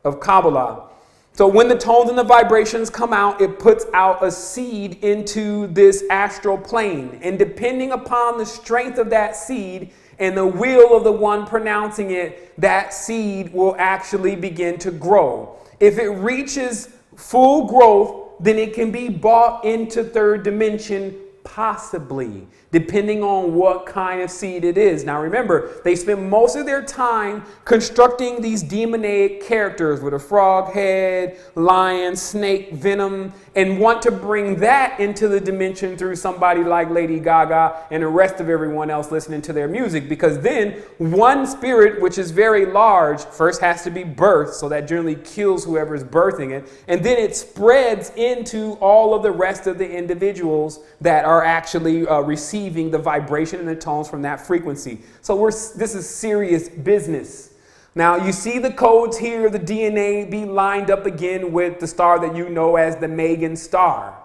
of Kabbalah. So when the tones and the vibrations come out, it puts out a seed into this astral plane. And depending upon the strength of that seed and the will of the one pronouncing it, that seed will actually begin to grow. If it reaches full growth, then it can be brought into third dimension, possibly, depending on what kind of seed it is. Now remember, they spend most of their time constructing these demonic characters with a frog head, lion, snake, venom, and want to bring that into the dimension through somebody like Lady Gaga and the rest of everyone else listening to their music. Because then one spirit, which is very large, first has to be birthed, so that generally kills whoever is birthing it, and then it spreads into all of the rest of the individuals that are actually receiving the vibration and the tones from that frequency. So this is serious business. Now you see the codes here, the DNA be lined up again with the star that you know as the Megan star.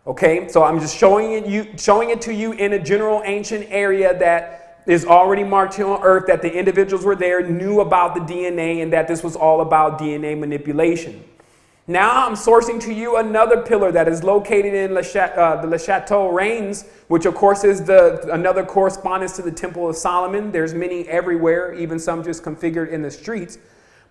Okay, so I'm just showing it to you in a general ancient area that is already marked here on Earth, that the individuals were there, knew about the DNA, and that this was all about DNA manipulation. Now I'm sourcing to you another pillar that is located in the Le Chateau Reims, which of course is another correspondence to the Temple of Solomon. There's many everywhere, even some just configured in the streets.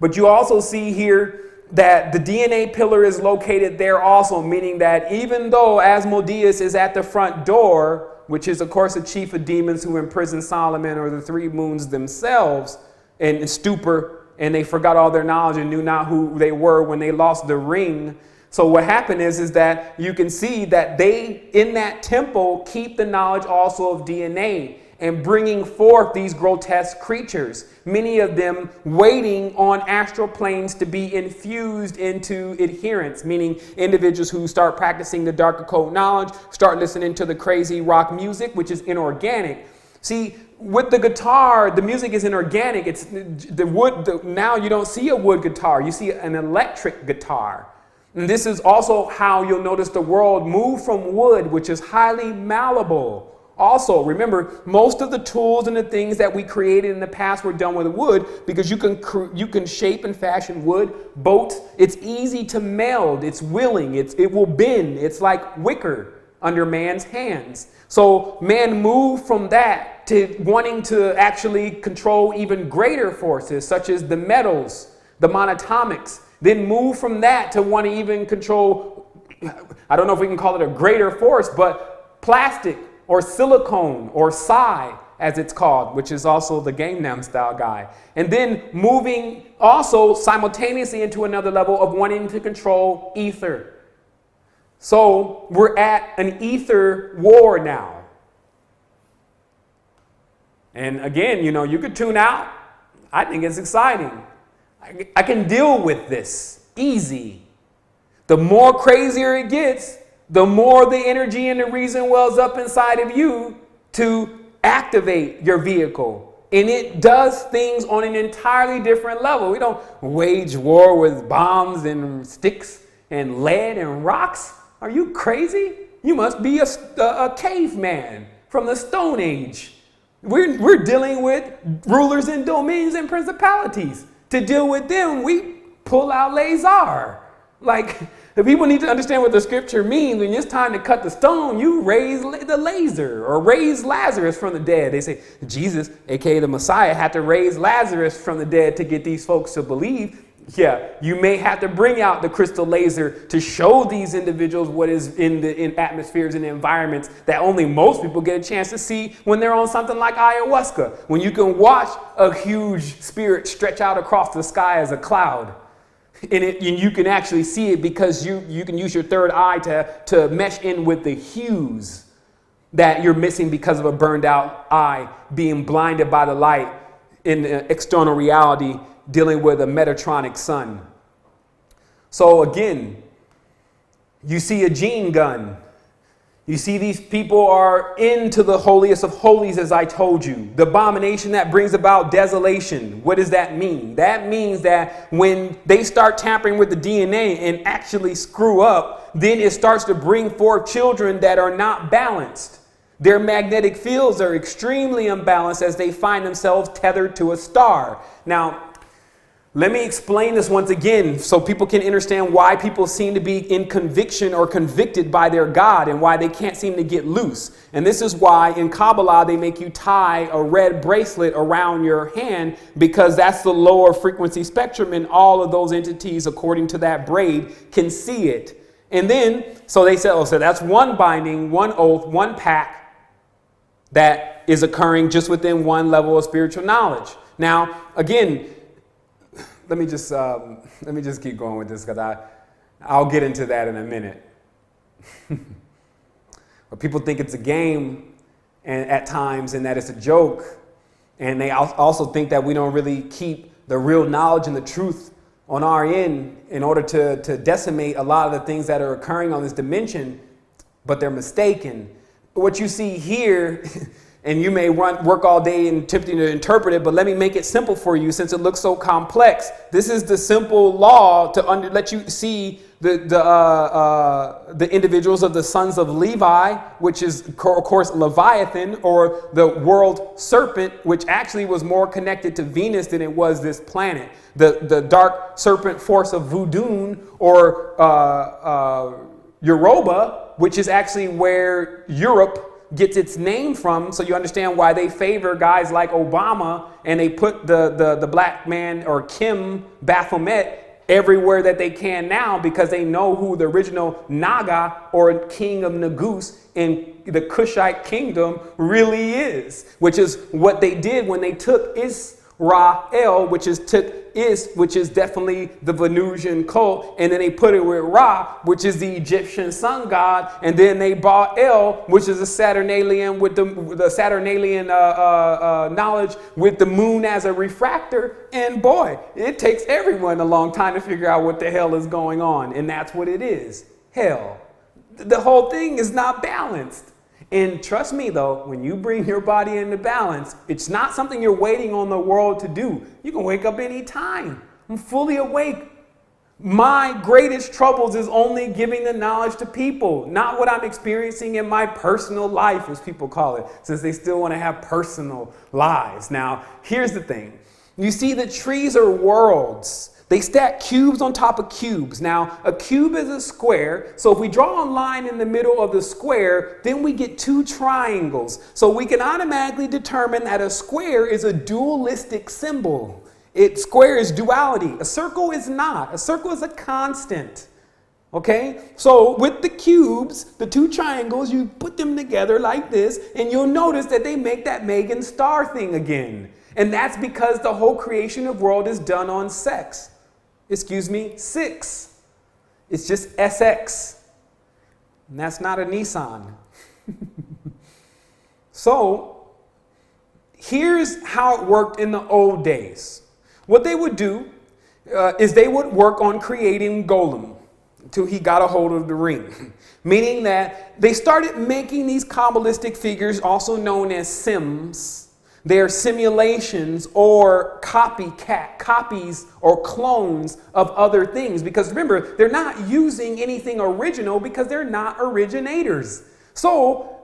But you also see here that the DNA pillar is located there also, meaning that even though Asmodeus is at the front door, which is of course a chief of demons who imprisoned Solomon or the three moons themselves in stupor, and they forgot all their knowledge and knew not who they were when they lost the ring. So what happened is that you can see that they, in that temple, keep the knowledge also of DNA and bringing forth these grotesque creatures, many of them waiting on astral planes to be infused into adherents, meaning individuals who start practicing the dark occult knowledge, start listening to the crazy rock music, which is inorganic. See, with the guitar, the music is inorganic. It's the wood. Now you don't see a wood guitar. You see an electric guitar. And this is also how you'll notice the world move from wood, which is highly malleable. Also, remember, most of the tools and the things that we created in the past were done with wood because you can shape and fashion wood. Boats, it's easy to meld. It's willing. It will bend. It's like wicker under man's hands. So man moved from that to wanting to actually control even greater forces, such as the metals, the monatomics, then move from that to want to even control, I don't know if we can call it a greater force, but plastic or silicone or psi, as it's called, which is also the Gangnam Style guy. And then moving also simultaneously into another level of wanting to control ether. So we're at an ether war now. And again, you could tune out. I think it's exciting. I can deal with this easy. The more crazier it gets, the more the energy and the reason wells up inside of you to activate your vehicle. And it does things on an entirely different level. We don't wage war with bombs and sticks and lead and rocks. Are you crazy? You must be a caveman from the Stone Age. We're dealing with rulers and domains and principalities. To deal with them, we pull out laser. Like, the people need to understand what the scripture means. When it's time to cut the stone, you raise the laser or raise Lazarus from the dead. They say Jesus, aka the Messiah, had to raise Lazarus from the dead to get these folks to believe. Yeah, you may have to bring out the crystal laser to show these individuals what is in atmospheres and environments that only most people get a chance to see when they're on something like ayahuasca, when you can watch a huge spirit stretch out across the sky as a cloud. And you can actually see it because you can use your third eye to mesh in with the hues that you're missing because of a burned out eye, being blinded by the light in external reality, dealing with a Metatronic sun. So again, you see a gene gun. You see these people are into the holiest of holies, as I told you. The abomination that brings about desolation. What does that mean? That means that when they start tampering with the DNA and actually screw up, then it starts to bring forth children that are not balanced. Their magnetic fields are extremely unbalanced as they find themselves tethered to a star. Now, let me explain this once again so people can understand why people seem to be in conviction or convicted by their God and why they can't seem to get loose. And this is why in Kabbalah they make you tie a red bracelet around your hand, because that's the lower frequency spectrum, and all of those entities, according to that braid, can see it. And then, so they said, so that's one binding, one oath, one pact that is occurring just within one level of spiritual knowledge. Now, again, let me just keep going with this, because I'll get into that in a minute. But people think it's a game and at times, and that it's a joke. And they also think that we don't really keep the real knowledge and the truth on our end in order to decimate a lot of the things that are occurring on this dimension, but they're mistaken. What you see here And you may work all day and attempting to interpret it, but let me make it simple for you since it looks so complex. This is the simple law to let you see the individuals of the sons of Levi, which is, of course, Leviathan, or the world serpent, which actually was more connected to Venus than it was this planet. The dark serpent force of Voodoo, or Yoruba, which is actually where Europe gets its name from. So you understand why they favor guys like Obama, and they put the black man, or Kim Baphomet, everywhere that they can now, because they know who the original Naga, or king of Nagus in the Kushite kingdom, really is, which is what they did when they took Israel, which is definitely the Venusian cult, and then they put it with Ra, which is the Egyptian sun god, and then they bought El, which is a Saturnalian, with the Saturnalian knowledge, with the moon as a refractor. And boy, it takes everyone a long time to figure out what the hell is going on, and that's what it is. Hell. The whole thing is not balanced. And trust me, though, when you bring your body into balance, it's not something you're waiting on the world to do. You can wake up any time. I'm fully awake. My greatest troubles is only giving the knowledge to people, not what I'm experiencing in my personal life, as people call it, since they still want to have personal lives. Now, here's the thing. You see, the trees are worlds. They stack cubes on top of cubes. Now, a cube is a square. So if we draw a line in the middle of the square, then we get two triangles. So we can automatically determine that a square is a dualistic symbol. Square is duality. A circle is not. A circle is a constant. Okay? So with the cubes, the two triangles, you put them together like this, and you'll notice that they make that Megan star thing again. And that's because the whole creation of world is done on six. It's just SX. And that's not a Nissan. So here's how it worked in the old days. What they would do is they would work on creating Golem until he got a hold of the ring. Meaning that they started making these Kabbalistic figures, also known as Sims. They are simulations or copies or clones of other things. Because remember, they're not using anything original because they're not originators. So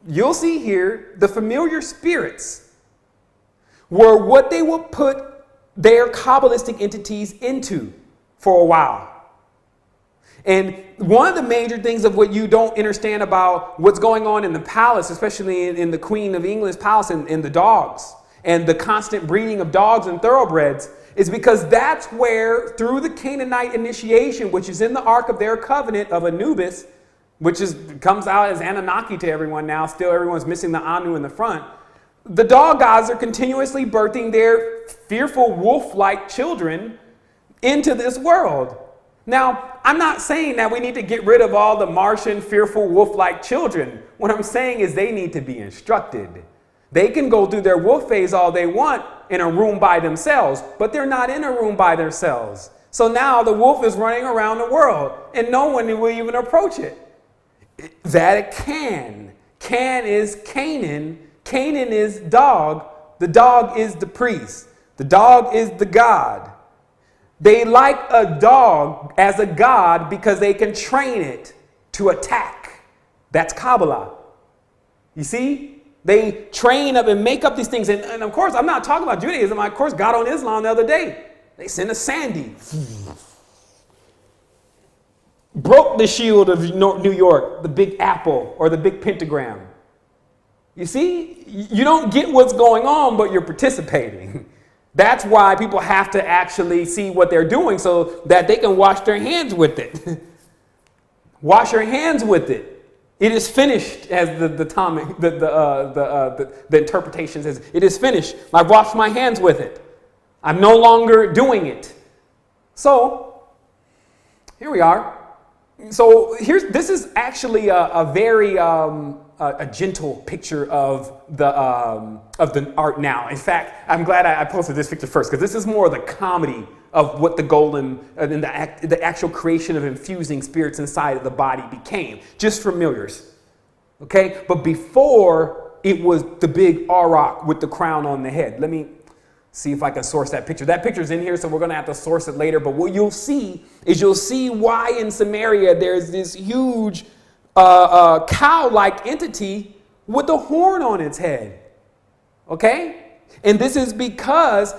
you'll see here the familiar spirits were what they would put their Kabbalistic entities into for a while. And one of the major things of what you don't understand about what's going on in the palace, especially in the Queen of England's palace, and in the dogs, and the constant breeding of dogs and thoroughbreds, is because that's where, through the Canaanite initiation, which is in the Ark of their Covenant of Anubis, which comes out as Anunnaki to everyone now, still everyone's missing the Anu in the front, the dog gods are continuously birthing their fearful wolf-like children into this world. Now, I'm not saying that we need to get rid of all the Martian, fearful, wolf-like children. What I'm saying is they need to be instructed. They can go through their wolf phase all they want in a room by themselves, but they're not in a room by themselves. So now the wolf is running around the world, and no one will even approach it. That it can. Can is Canaan. Canaan is dog. The dog is the priest. The dog is the god. They like a dog as a god because they can train it to attack. That's Kabbalah. You see? They train up and make up these things. And of course, I'm not talking about Judaism. I, of course, got on Islam the other day. They sent a Sandy. Broke the shield of New York, the big apple or the big pentagram. You see? You don't get what's going on, but you're participating. That's why people have to actually see what they're doing so that they can wash their hands with it. Wash your hands with it. It is finished, as the interpretation says. It is finished. I've washed my hands with it. I'm no longer doing it. So here we are. So this is actually a very a gentle picture of the art now. In fact, I'm glad I posted this picture first, because this is more of the comedy of what the golem and the actual creation of infusing spirits inside of the body became. Just familiars. Okay? But before it was the big Auroch with the crown on the head. Let me see if I can source that picture. That picture's in here, so we're going to have to source it later. But what you'll see why in Samaria there's this huge cow-like entity with a horn on its head. Okay? And this is because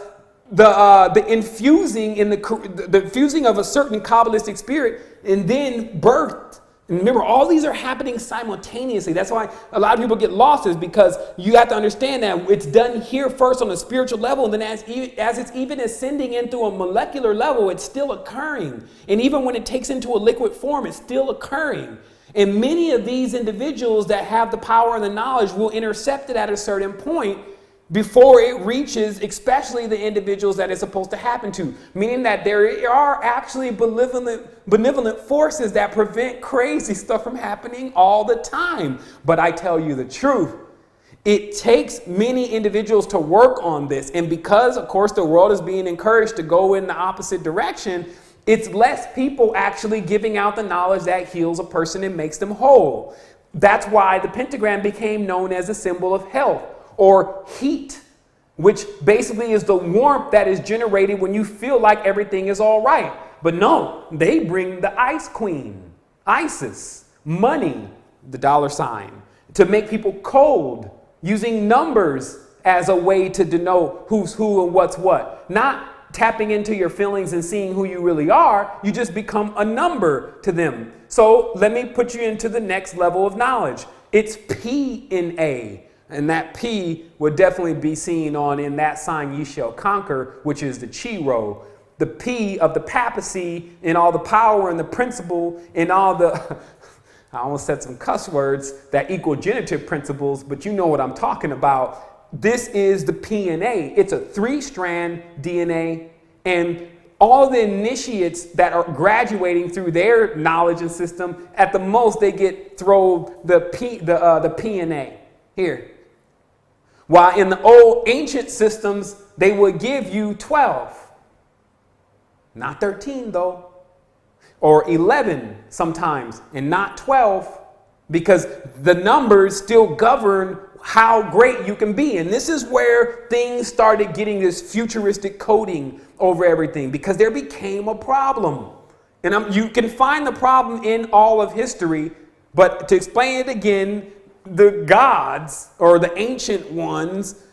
the infusing of a certain Kabbalistic spirit and then birth. And remember, all these are happening simultaneously. That's why a lot of people get lost, is because you have to understand that it's done here first on a spiritual level. And then as it's even ascending into a molecular level, it's still occurring. And even when it takes into a liquid form, it's still occurring. And many of these individuals that have the power and the knowledge will intercept it at a certain point before it reaches, especially the individuals that it's supposed to happen to. Meaning that there are actually benevolent forces that prevent crazy stuff from happening all the time. But I tell you the truth, it takes many individuals to work on this. And because, of course, the world is being encouraged to go in the opposite direction, it's less people actually giving out the knowledge that heals a person and makes them whole. That's why the pentagram became known as a symbol of health, or heat, which basically is the warmth that is generated when you feel like everything is all right. But no, they bring the ice queen, Isis, money, the dollar sign, to make people cold, using numbers as a way to denote who's who and what's what. Not tapping into your feelings and seeing who you really are. You just become a number to them. So let me put you into the next level of knowledge. It's P in A. And that P would definitely be seen on in that sign ye shall conquer, which is the Chiro. The P of the papacy and all the power and the principle and all the, I almost said some cuss words that equal genitive principles, but you know what I'm talking about. This is the P and A. It's a 3-strand DNA, and all the initiates that are graduating through their knowledge and system, at the most they get thrown the P and A here. While in the old ancient systems, they would give you 12. Not 13 though. Or 11 sometimes, and not 12, because the numbers still govern how great you can be. And this is where things started getting this futuristic coding over everything, because there became a problem. And you can find the problem in all of history, but to explain it again, the gods, or the ancient ones,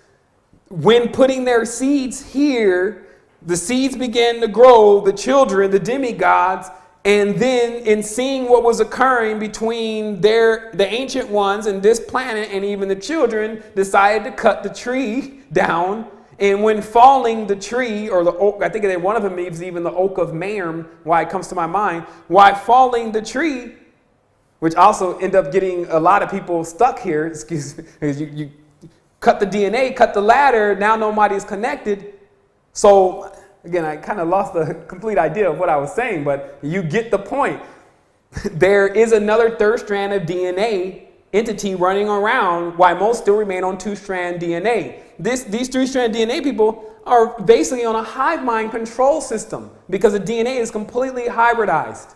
when putting their seeds here, the seeds began to grow, the children, the demigods, and then in seeing what was occurring between the ancient ones and this planet, and even the children decided to cut the tree down. And when falling the tree, or the oak, I think that one of them is even the oak of Mayhem, why it comes to my mind, why falling the tree, which also end up getting a lot of people stuck here. Excuse me. You cut the DNA, cut the ladder, now nobody's connected. So again, I kind of lost the complete idea of what I was saying, but you get the point. There is another 3rd strand of DNA entity running around, while most still remain on 2-strand DNA. These 3-strand DNA people are basically on a hive mind control system, because the DNA is completely hybridized.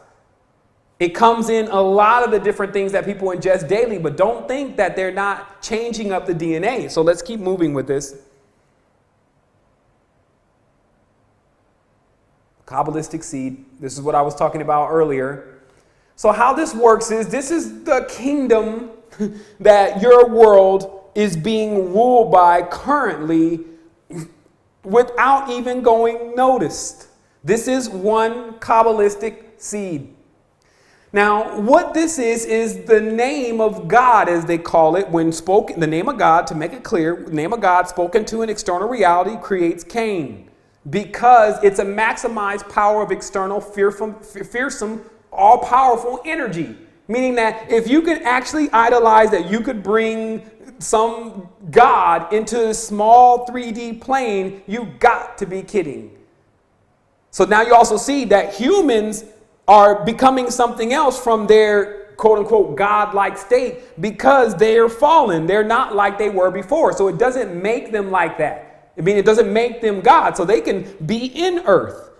It comes in a lot of the different things that people ingest daily, but don't think that they're not changing up the DNA. So let's keep moving with this. Kabbalistic seed. This is what I was talking about earlier. So how this works is, this is the kingdom that your world is being ruled by currently without even going noticed. This is one Kabbalistic seed. Now, what this is the name of God, as they call it, when spoken, the name of God, to make it clear, the name of God spoken to an external reality creates Cain, because it's a maximized power of external, fearsome, all-powerful energy. Meaning that if you can actually idolize that you could bring some God into a small 3D plane, you got to be kidding. So now you also see that humans are becoming something else from their quote-unquote God-like state, because they are fallen. They're not like they were before. So it doesn't make them like that. I mean, it doesn't make them God. So they can be in earth,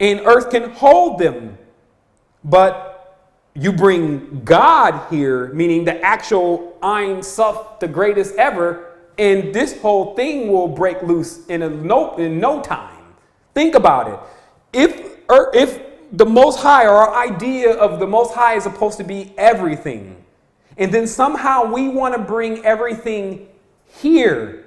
and earth can hold them. But you bring God here, meaning the actual Ein Sof, the greatest ever, and this whole thing will break loose in no time. Think about it. If the Most High, or our idea of the Most High, is supposed to be everything, and then somehow we want to bring everything here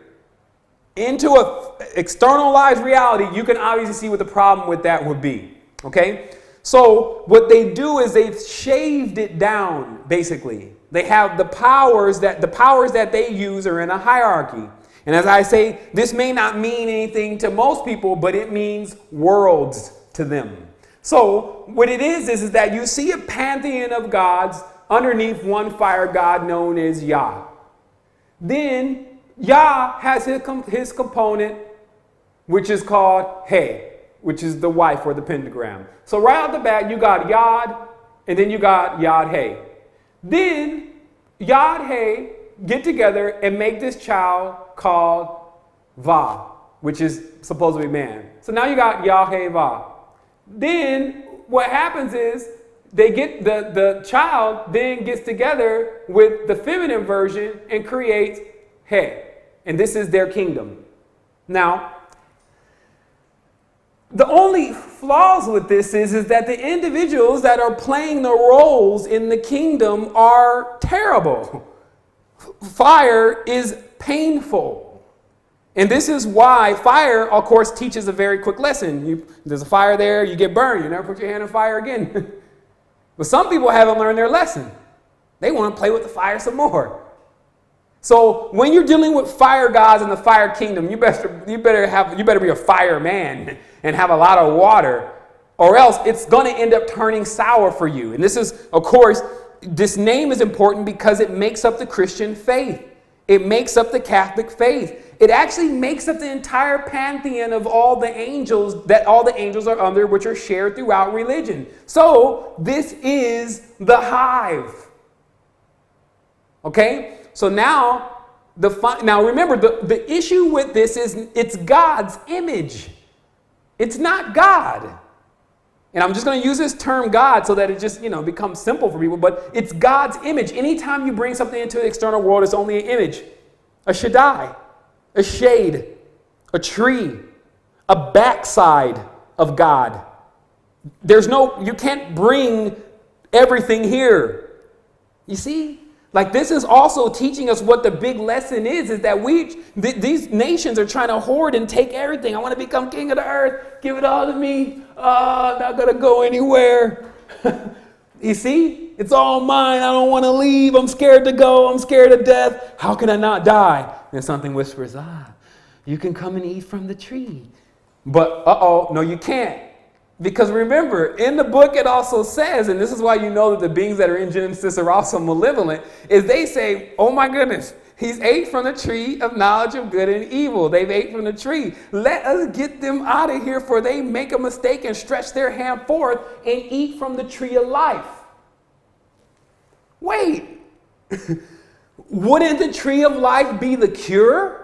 into a externalized reality, you can obviously see what the problem with that would be. Okay? So what they do is they've shaved it down, basically. They have the powers that they use are in a hierarchy. And as I say, this may not mean anything to most people, but it means worlds to them. So what it is that you see a pantheon of gods underneath one fire god known as Yah. Then Yah has his component, which is called He, which is the wife or the pentagram. So right out the bat, you got Yod, and then you got Yod He. Then Yod He get together and make this child called Va, which is supposed to be man. So now you got Yah He Va. Then what happens is they get the child then gets together with the feminine version and creates He. And this is their kingdom. Now, the only flaws with this is that the individuals that are playing the roles in the kingdom are terrible. Fire is painful. And this is why fire, of course, teaches a very quick lesson. There's a fire there, you get burned. You never put your hand in fire again. But some people haven't learned their lesson. They want to play with the fire some more. So when you're dealing with fire gods in the fire kingdom, you better be a fireman and have a lot of water, or else it's going to end up turning sour for you. And this is, of course, this name is important because it makes up the Christian faith. It makes up the Catholic faith. It actually makes up the entire pantheon of all the angels that all the angels are under, which are shared throughout religion. So this is the hive. Okay? So now remember, the issue with this is it's God's image. It's not God. And I'm just going to use this term God so that it just, becomes simple for people. But it's God's image. Anytime you bring something into the external world, it's only an image. A Shaddai, a shade, a tree, a backside of God. You can't bring everything here. You see? Like, this is also teaching us what the big lesson is that these nations are trying to hoard and take everything. I want to become king of the earth. Give it all to me. I'm not going to go anywhere. You see? It's all mine. I don't want to leave. I'm scared to go. I'm scared of death. How can I not die? And something whispers, you can come and eat from the tree. But, no, you can't. Because remember, in the book it also says, and this is why you know that the beings that are in Genesis are also malevolent, is they say, oh my goodness, he's ate from the tree of knowledge of good and evil. They've ate from the tree. Let us get them out of here, for they make a mistake and stretch their hand forth and eat from the tree of life. Wait, wouldn't the tree of life be the cure?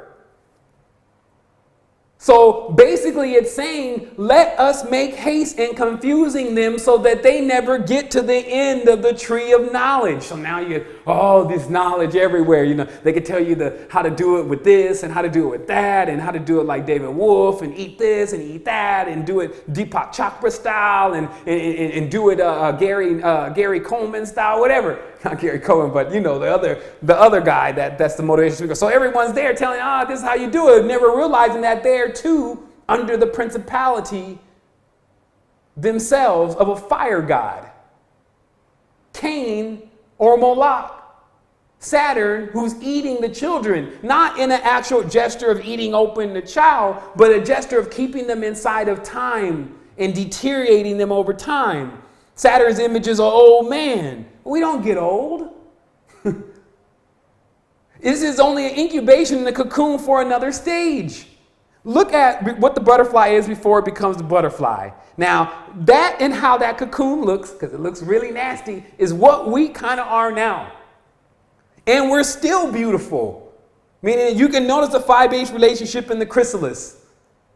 So basically it's saying, let us make haste in confusing them so that they never get to the end of the tree of knowledge. So now you get this knowledge everywhere. They could tell you how to do it with this and how to do it with that and how to do it like David Wolf and eat this and eat that and do it Deepak Chopra style and do it Gary Coleman style, whatever. Not Gary Coleman, but the other guy that's the motivation speaker. So everyone's there telling, this is how you do it, never realizing that they're too under the principality themselves of a fire god. Cain or Moloch. Saturn, who's eating the children, not in an actual gesture of eating open the child, but a gesture of keeping them inside of time and deteriorating them over time. Saturn's image is an old man. We don't get old. This is only an incubation in the cocoon for another stage. Look at what the butterfly is before it becomes the butterfly. Now, that and how that cocoon looks, because it looks really nasty, is what we kind of are now. And we're still beautiful. Meaning you can notice the 5H relationship in the chrysalis.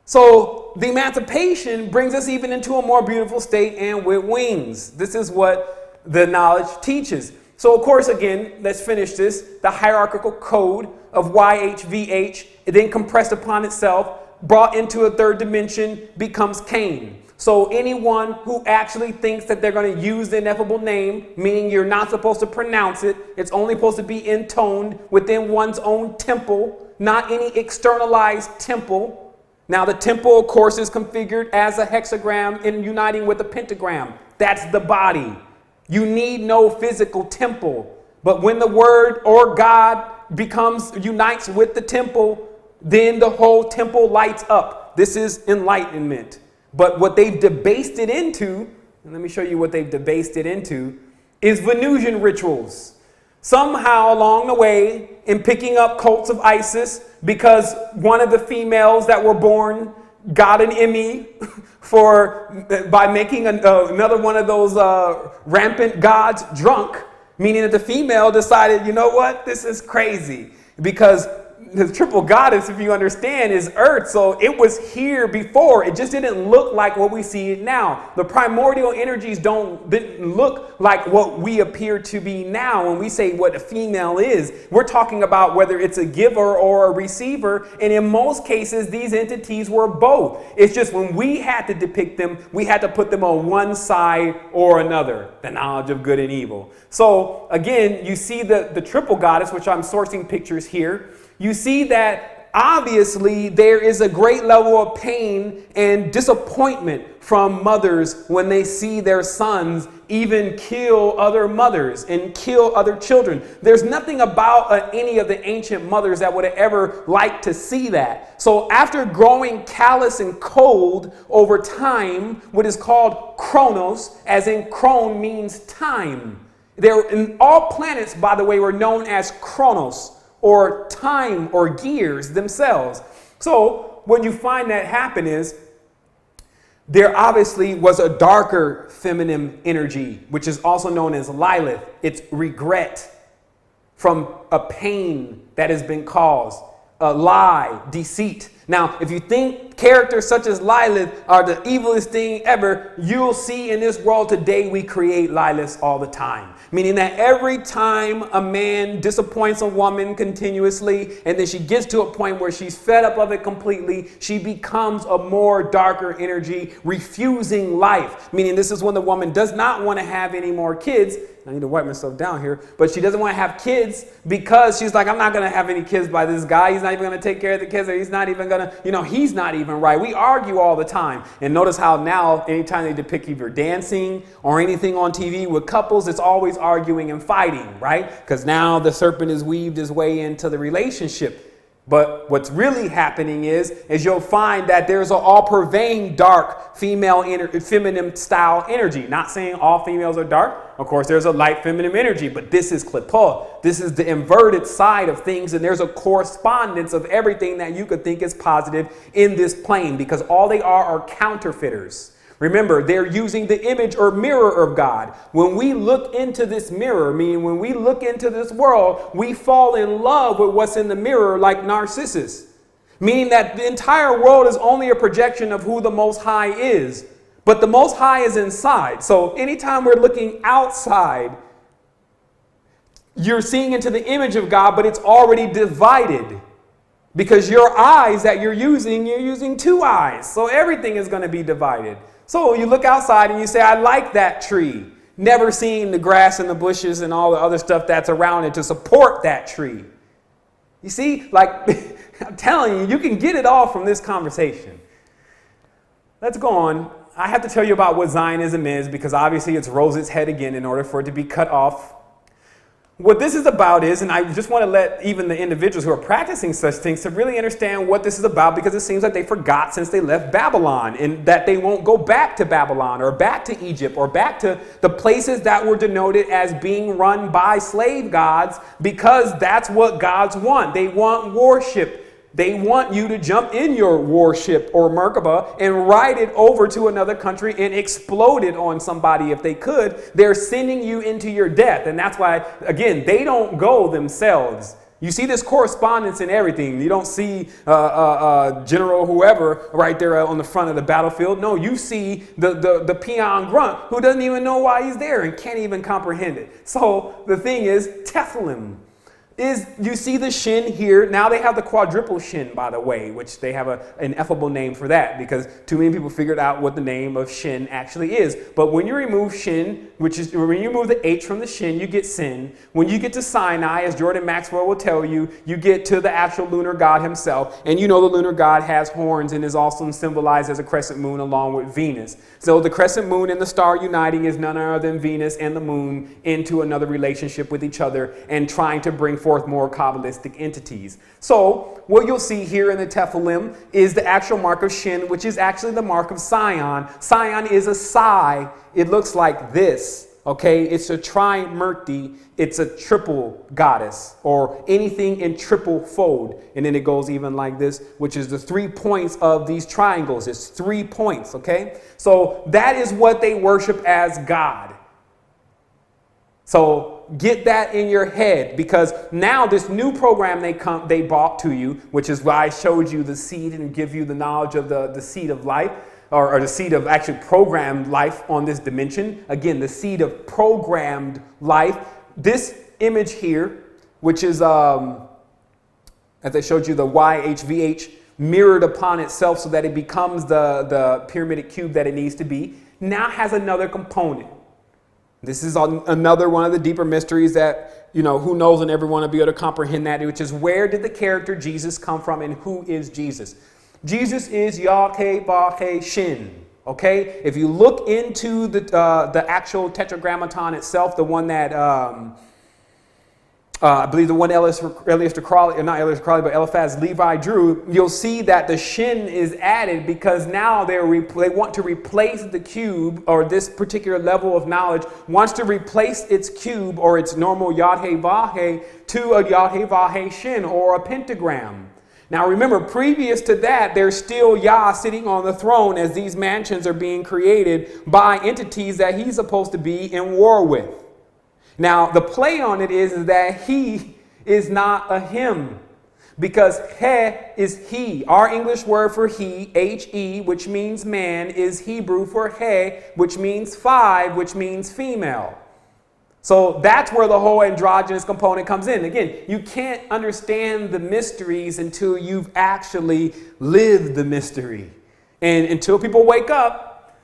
So the emancipation brings us even into a more beautiful state and with wings. This is what the knowledge teaches. So, of course, again, let's finish this. The hierarchical code of YHVH, then compressed upon itself, brought into a third dimension, becomes Cain. So anyone who actually thinks that they're going to use the ineffable name, meaning you're not supposed to pronounce it, it's only supposed to be intoned within one's own temple, not any externalized temple. Now, the temple, of course, is configured as a hexagram and uniting with a pentagram. That's the body. You need no physical temple. But when the word or God unites with the temple, then the whole temple lights up. This is enlightenment. But what they've debased it into, and let me show you what they've debased it into, is Venusian rituals. Somehow along the way, in picking up cults of Isis, because one of the females that were born got an Emmy by making another one of those rampant gods drunk, meaning that the female decided, you know what, this is crazy. Because the triple goddess, if you understand, is Earth. So it was here before. It just didn't look like what we see it now. The primordial energies didn't look like what we appear to be now. When we say what a female is, we're talking about whether it's a giver or a receiver. And in most cases, these entities were both. It's just when we had to depict them, we had to put them on one side or another, the knowledge of good and evil. So again, you see the triple goddess, which I'm sourcing pictures here. You see that obviously there is a great level of pain and disappointment from mothers when they see their sons even kill other mothers and kill other children. There's nothing about any of the ancient mothers that would have ever liked to see that. So after growing callous and cold over time, what is called chronos, as in chron means time. All planets, by the way, were known as chronos, or time or gears themselves. So when you find that happen is there obviously was a darker feminine energy, which is also known as Lilith. It's regret from a pain that has been caused, a lie, deceit. Now, if you think characters such as Lilith are the evilest thing ever, you'll see in this world today we create Liliths all the time. Meaning that every time a man disappoints a woman continuously, and then she gets to a point where she's fed up of it completely, she becomes a more darker energy, refusing life. Meaning this is when the woman does not want to have any more kids. I need to wipe myself down here. But she doesn't want to have kids because she's like, I'm not going to have any kids by this guy. He's not even going to take care of the kids. Or he's not even going to, he's not even right. We argue all the time. And notice how now, anytime they depict either dancing or anything on TV with couples, it's always arguing and fighting, right? Because now the serpent has weaved his way into the relationship. But what's really happening is you'll find that there's an all-pervading dark feminine style energy. Not saying all females are dark. Of course, there's a light feminine energy, but this is klipa. This is the inverted side of things, and there's a correspondence of everything that you could think is positive in this plane, because all they are counterfeiters. Remember, they're using the image or mirror of God. When we look into this mirror, meaning when we look into this world, we fall in love with what's in the mirror like Narcissus. Meaning that the entire world is only a projection of who the Most High is. But the Most High is inside. So anytime we're looking outside, you're seeing into the image of God, but it's already divided. Because your eyes that you're using two eyes. So everything is going to be divided. So you look outside and you say, I like that tree. Never seeing the grass and the bushes and all the other stuff that's around it to support that tree. You see, like I'm telling you, you can get it all from this conversation. Let's go on. I have to tell you about what Zionism is, because obviously it's rose its head again in order for it to be cut off. What this is about is, and I just want to let even the individuals who are practicing such things to really understand what this is about, because it seems like they forgot since they left Babylon, and that they won't go back to Babylon or back to Egypt or back to the places that were denoted as being run by slave gods, because that's what gods want. They want worship. They want you to jump in your warship or Merkaba and ride it over to another country and explode it on somebody if they could. They're sending you into your death. And that's why, again, they don't go themselves. You see this correspondence in everything. You don't see General whoever right there on the front of the battlefield. No, you see the peon grunt who doesn't even know why he's there and can't even comprehend it. So the thing is, Tephilim is, you see the shin here. Now they have the quadruple shin, by the way, which they have an ineffable name for that because too many people figured out what the name of shin actually is. But when you remove shin, which is when you remove the H from the shin, you get sin. When you get to Sinai, as Jordan Maxwell will tell you, you get to the actual lunar god himself. And you know the lunar god has horns and is also symbolized as a crescent moon along with Venus. So the crescent moon and the star uniting is none other than Venus and the moon into another relationship with each other and trying to bring forth more Kabbalistic entities. So what you'll see here in the Tephilim is the actual mark of Shin, which is actually the mark of Sion. Sion is a psi. It looks like this. Okay, it's a trimurti. It's a triple goddess or anything in triple fold. And then it goes even like this, which is the 3 points of these triangles. It's 3 points. Okay, so that is what they worship as God. So get that in your head, because now this new program they brought to you, which is why I showed you the seed and give you the knowledge of the seed of life, or the seed of actually programmed life on this dimension. Again, the seed of programmed life. This image here, which is, as I showed you, the YHVH mirrored upon itself so that it becomes the pyramidal cube that it needs to be, now has another component. This is another one of the deeper mysteries that, you know, who knows and everyone will be able to comprehend that, which is where did the character Jesus come from and who is Jesus? Jesus is Yah-Ke-Bah-He Shin. Okay, if you look into the actual tetragrammaton itself, the one that I believe the one Eliphaz Levi drew, you'll see that the shin is added because now they want to replace the cube, or this particular level of knowledge wants to replace its cube or its normal Yad-He-Vah-He to a Yad-He-Vah-He shin or a pentagram. Now remember, previous to that, there's still Yah sitting on the throne as these mansions are being created by entities that he's supposed to be in war with. Now, the play on it is that he is not a him, because he is he. Our English word for he, H-E, which means man, is Hebrew for he, which means five, which means female. So that's where the whole androgynous component comes in. Again, you can't understand the mysteries until you've actually lived the mystery. And until people wake up,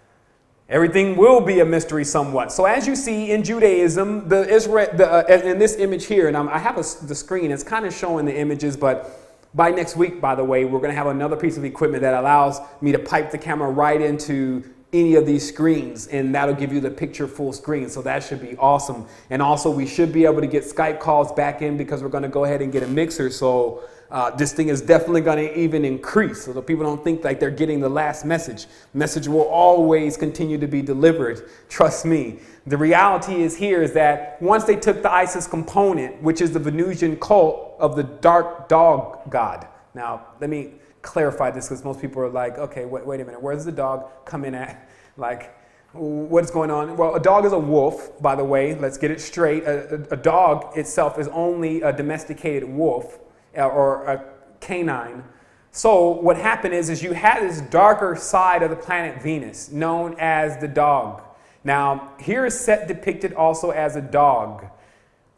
everything will be a mystery somewhat. So as you see in Judaism, in this image here, and I have the screen, it's kind of showing the images, but by next week, by the way, we're going to have another piece of equipment that allows me to pipe the camera right into any of these screens, and that'll give you the picture full screen. So that should be awesome. And also we should be able to get Skype calls back in because we're going to go ahead and get a mixer. So this thing is definitely going to even increase so that people don't think like they're getting the last message. Message will always continue to be delivered. Trust me. The reality is that once they took the Isis component, which is the Venusian cult of the dark dog god. Now, let me clarify this because most people are like, okay, wait a minute. Where's the dog come in at? Like, what's going on? Well, a dog is a wolf, by the way. Let's get it straight. A dog itself is only a domesticated wolf or a canine. So what happened is you had this darker side of the planet Venus known as the dog. Now, here is Set depicted also as a dog.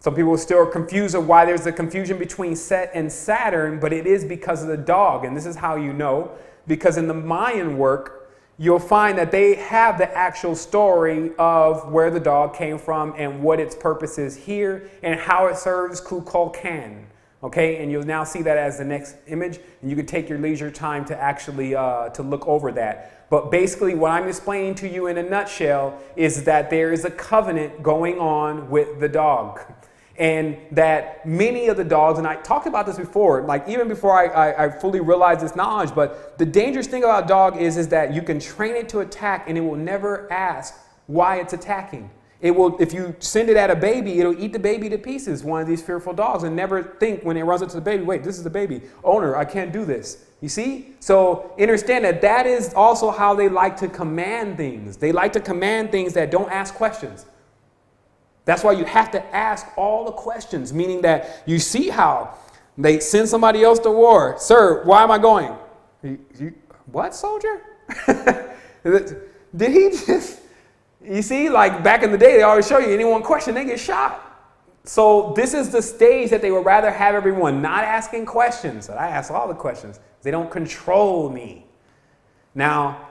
Some people still are confused of why there's a confusion between Set and Saturn, but it is because of the dog. And this is how you know, because in the Mayan work, you'll find that they have the actual story of where the dog came from and what its purpose is here and how it serves Kukulkan. Okay, and you'll now see that as the next image, and you can take your leisure time to actually to look over that. But basically what I'm explaining to you in a nutshell is that there is a covenant going on with the dog. And that many of the dogs, and I talked about this before, like even before I fully realized this knowledge, but the dangerous thing about a dog is that you can train it to attack and it will never ask why it's attacking. It will, if you send it at a baby, it'll eat the baby to pieces, one of these fearful dogs, and never think when it runs up to the baby, wait, this is the baby. Owner, I can't do this. You see? So understand that that is also how they like to command things. They like to command things that don't ask questions. That's why you have to ask all the questions, meaning that you see how They send somebody else to war. Sir, why am I going? What, soldier? Did he just, you see, like back in the day, they always show you anyone question, they get shot. So this is the stage that they would rather have everyone not asking questions. I ask all the questions. They don't control me. Now,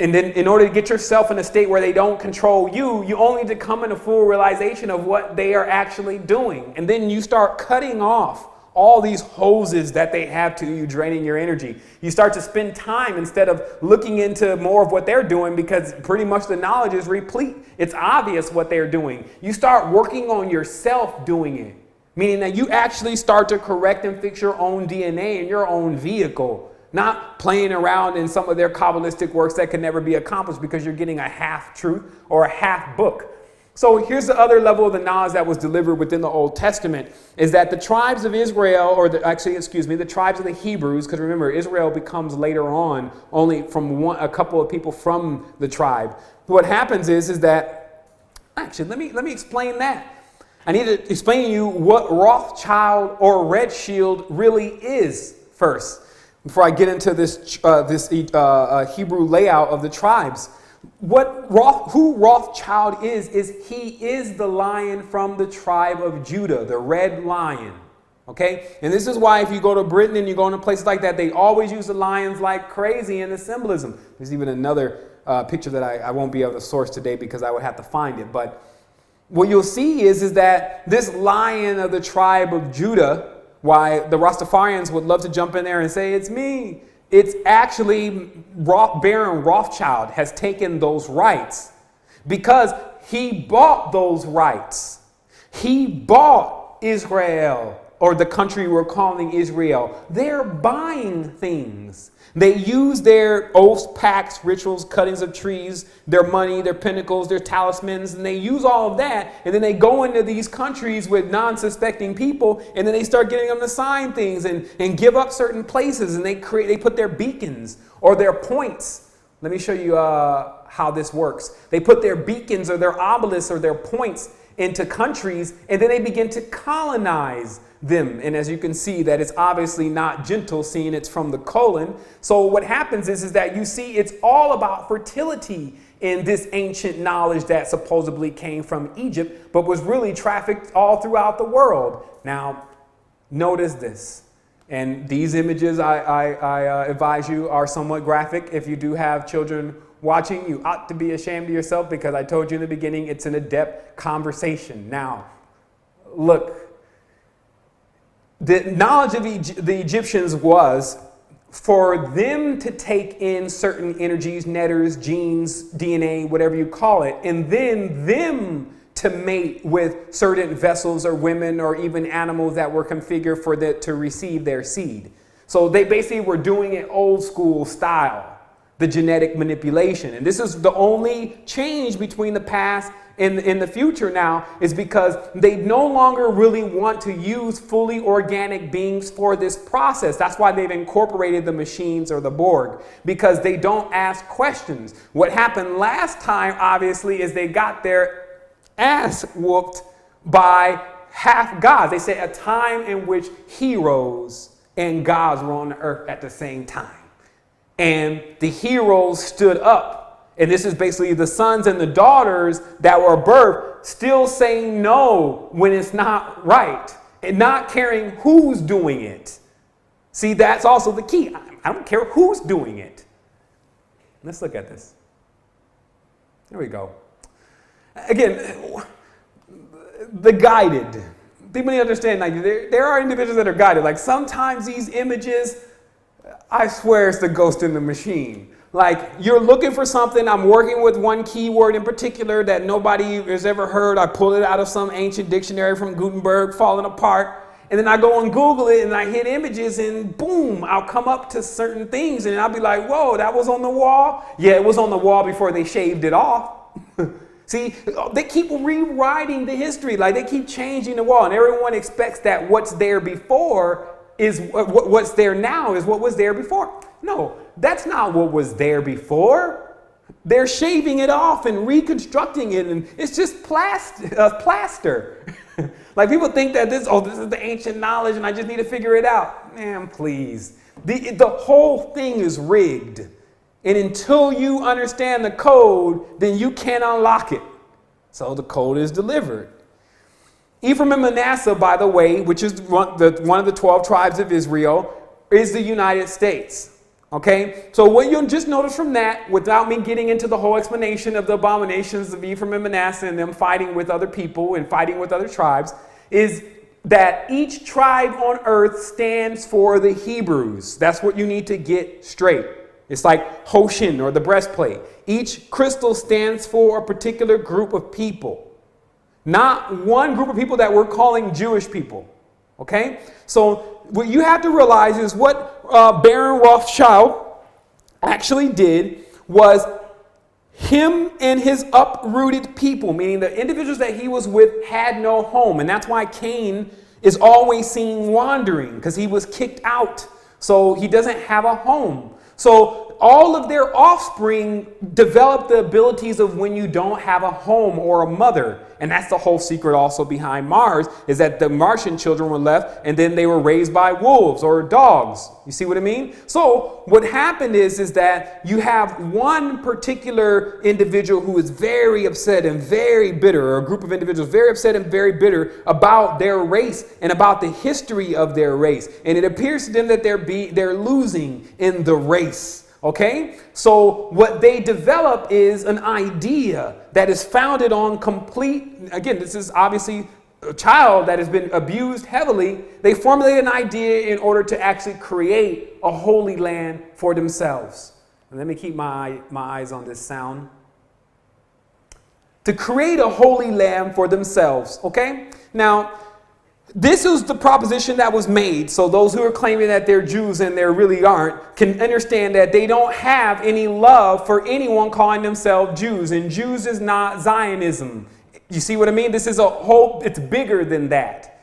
and then in order to get yourself in a state where they don't control you, you only need to come in a full realization of what they are actually doing. And then you start cutting off all these hoses that they have to you, draining your energy. You start to spend time instead of looking into more of what they're doing, because pretty much the knowledge is replete. It's obvious what they're doing. You start working on yourself doing it, meaning that you actually start to correct and fix your own DNA and your own vehicle, not playing around in some of their Kabbalistic works that can never be accomplished because you're getting a half truth or a half book. So here's the other level of the knowledge that was delivered within the Old Testament, is that the tribes of Israel, or the tribes of the Hebrews, because remember, Israel becomes later on only from a couple of people from the tribe. What happens is that, actually, let me explain that. I need to explain to you what Rothschild or Red Shield really is first, before I get into this Hebrew layout of the tribes. Who Rothschild is he is the lion from the tribe of Judah, the red lion. Okay? And this is why if you go to Britain and you go into places like that, they always use the lions like crazy in the symbolism. There's even another picture that I won't be able to source today because I would have to find it. But what you'll see is that this lion of the tribe of Judah, why the Rastafarians would love to jump in there and say, it's me. It's actually Baron Rothschild has taken those rights because he bought those rights. He bought Israel, or the country we're calling Israel. They're buying things. They use their oaths, pacts, rituals, cuttings of trees, their money, their pinnacles, their talismans, and they use all of that. And then they go into these countries with non-suspecting people, and then they start getting them to sign things and give up certain places, and they put their beacons or their points. Let me show you how this works. They put their beacons or their obelisks or their points into countries, and then they begin to colonize them. And as you can see, that it's obviously not gentle, seeing it's from the colon. So what happens is that you see it's all about fertility in this ancient knowledge that supposedly came from Egypt, but was really trafficked all throughout the world. Now, notice this. And these images, I advise you, are somewhat graphic. If you do have children watching, you ought to be ashamed of yourself, because I told you in the beginning, it's an adept conversation. Now, look. The knowledge of the Egyptians was for them to take in certain energies, netters, genes, DNA, whatever you call it, and then them to mate with certain vessels or women or even animals that were configured for that to receive their seed. So they basically were doing it old school style, the genetic manipulation. And this is the only change between the past in the future now, is because they no longer really want to use fully organic beings for this process. That's why they've incorporated the machines or the Borg, because they don't ask questions. What happened last time, obviously, is they got their ass whooped by half gods. They say a time in which heroes and gods were on the earth at the same time. And the heroes stood up. And this is basically the sons and the daughters that were birthed still saying no when it's not right, and not caring who's doing it. See, that's also the key. I don't care who's doing it. Let's look at this. There we go. Again, the guided. People need to understand, like, there are individuals that are guided. Like, sometimes these images, I swear it's the ghost in the machine. Like, you're looking for something. I'm working with one keyword in particular that nobody has ever heard. I pull it out of some ancient dictionary from Gutenberg, falling apart. And then I go and Google it and I hit images and boom, I'll come up to certain things. And I'll be like, whoa, that was on the wall? Yeah, it was on the wall before they shaved it off. See, they keep rewriting the history. Like, they keep changing the wall. And everyone expects that what's there before is what's there now is what was there before. No, that's not what was there before. They're shaving it off and reconstructing it, and it's just plaster. Like people think that this is the ancient knowledge and I just need to figure it out. Man, please. The whole thing is rigged. And until you understand the code, then you can't unlock it. So the code is delivered. Ephraim and Manasseh, by the way, which is one of the 12 tribes of Israel, is the United States. Okay, so what you'll just notice from that, without me getting into the whole explanation of the abominations of Ephraim and Manasseh and them fighting with other people and fighting with other tribes, is that each tribe on earth stands for the Hebrews. That's what you need to get straight. It's like Hoshin, or the breastplate. Each crystal stands for a particular group of people. Not one group of people that we're calling Jewish people. Okay? So what you have to realize is what Baron Rothschild actually did was him and his uprooted people, meaning the individuals that he was with, had no home. And that's why Cain is always seen wandering, because he was kicked out. So he doesn't have a home. So all of their offspring develop the abilities of when you don't have a home or a mother. And that's the whole secret also behind Mars, is that the Martian children were left and then they were raised by wolves or dogs. You see what I mean? So what happened is that you have one particular individual who is very upset and very bitter, or a group of individuals very upset and very bitter about their race and about the history of their race. And it appears to them that they're losing in the race. Okay, so what they develop is an idea that is founded on again, this is obviously a child that has been abused heavily. They formulate an idea in order to actually create a holy land for themselves. And let me keep my eyes on this sound. To create a holy land for themselves, okay? Now, this is the proposition that was made, so those who are claiming that they're Jews and they really aren't can understand that they don't have any love for anyone calling themselves Jews, and Jews is not Zionism. You see what I mean? This is it's bigger than that.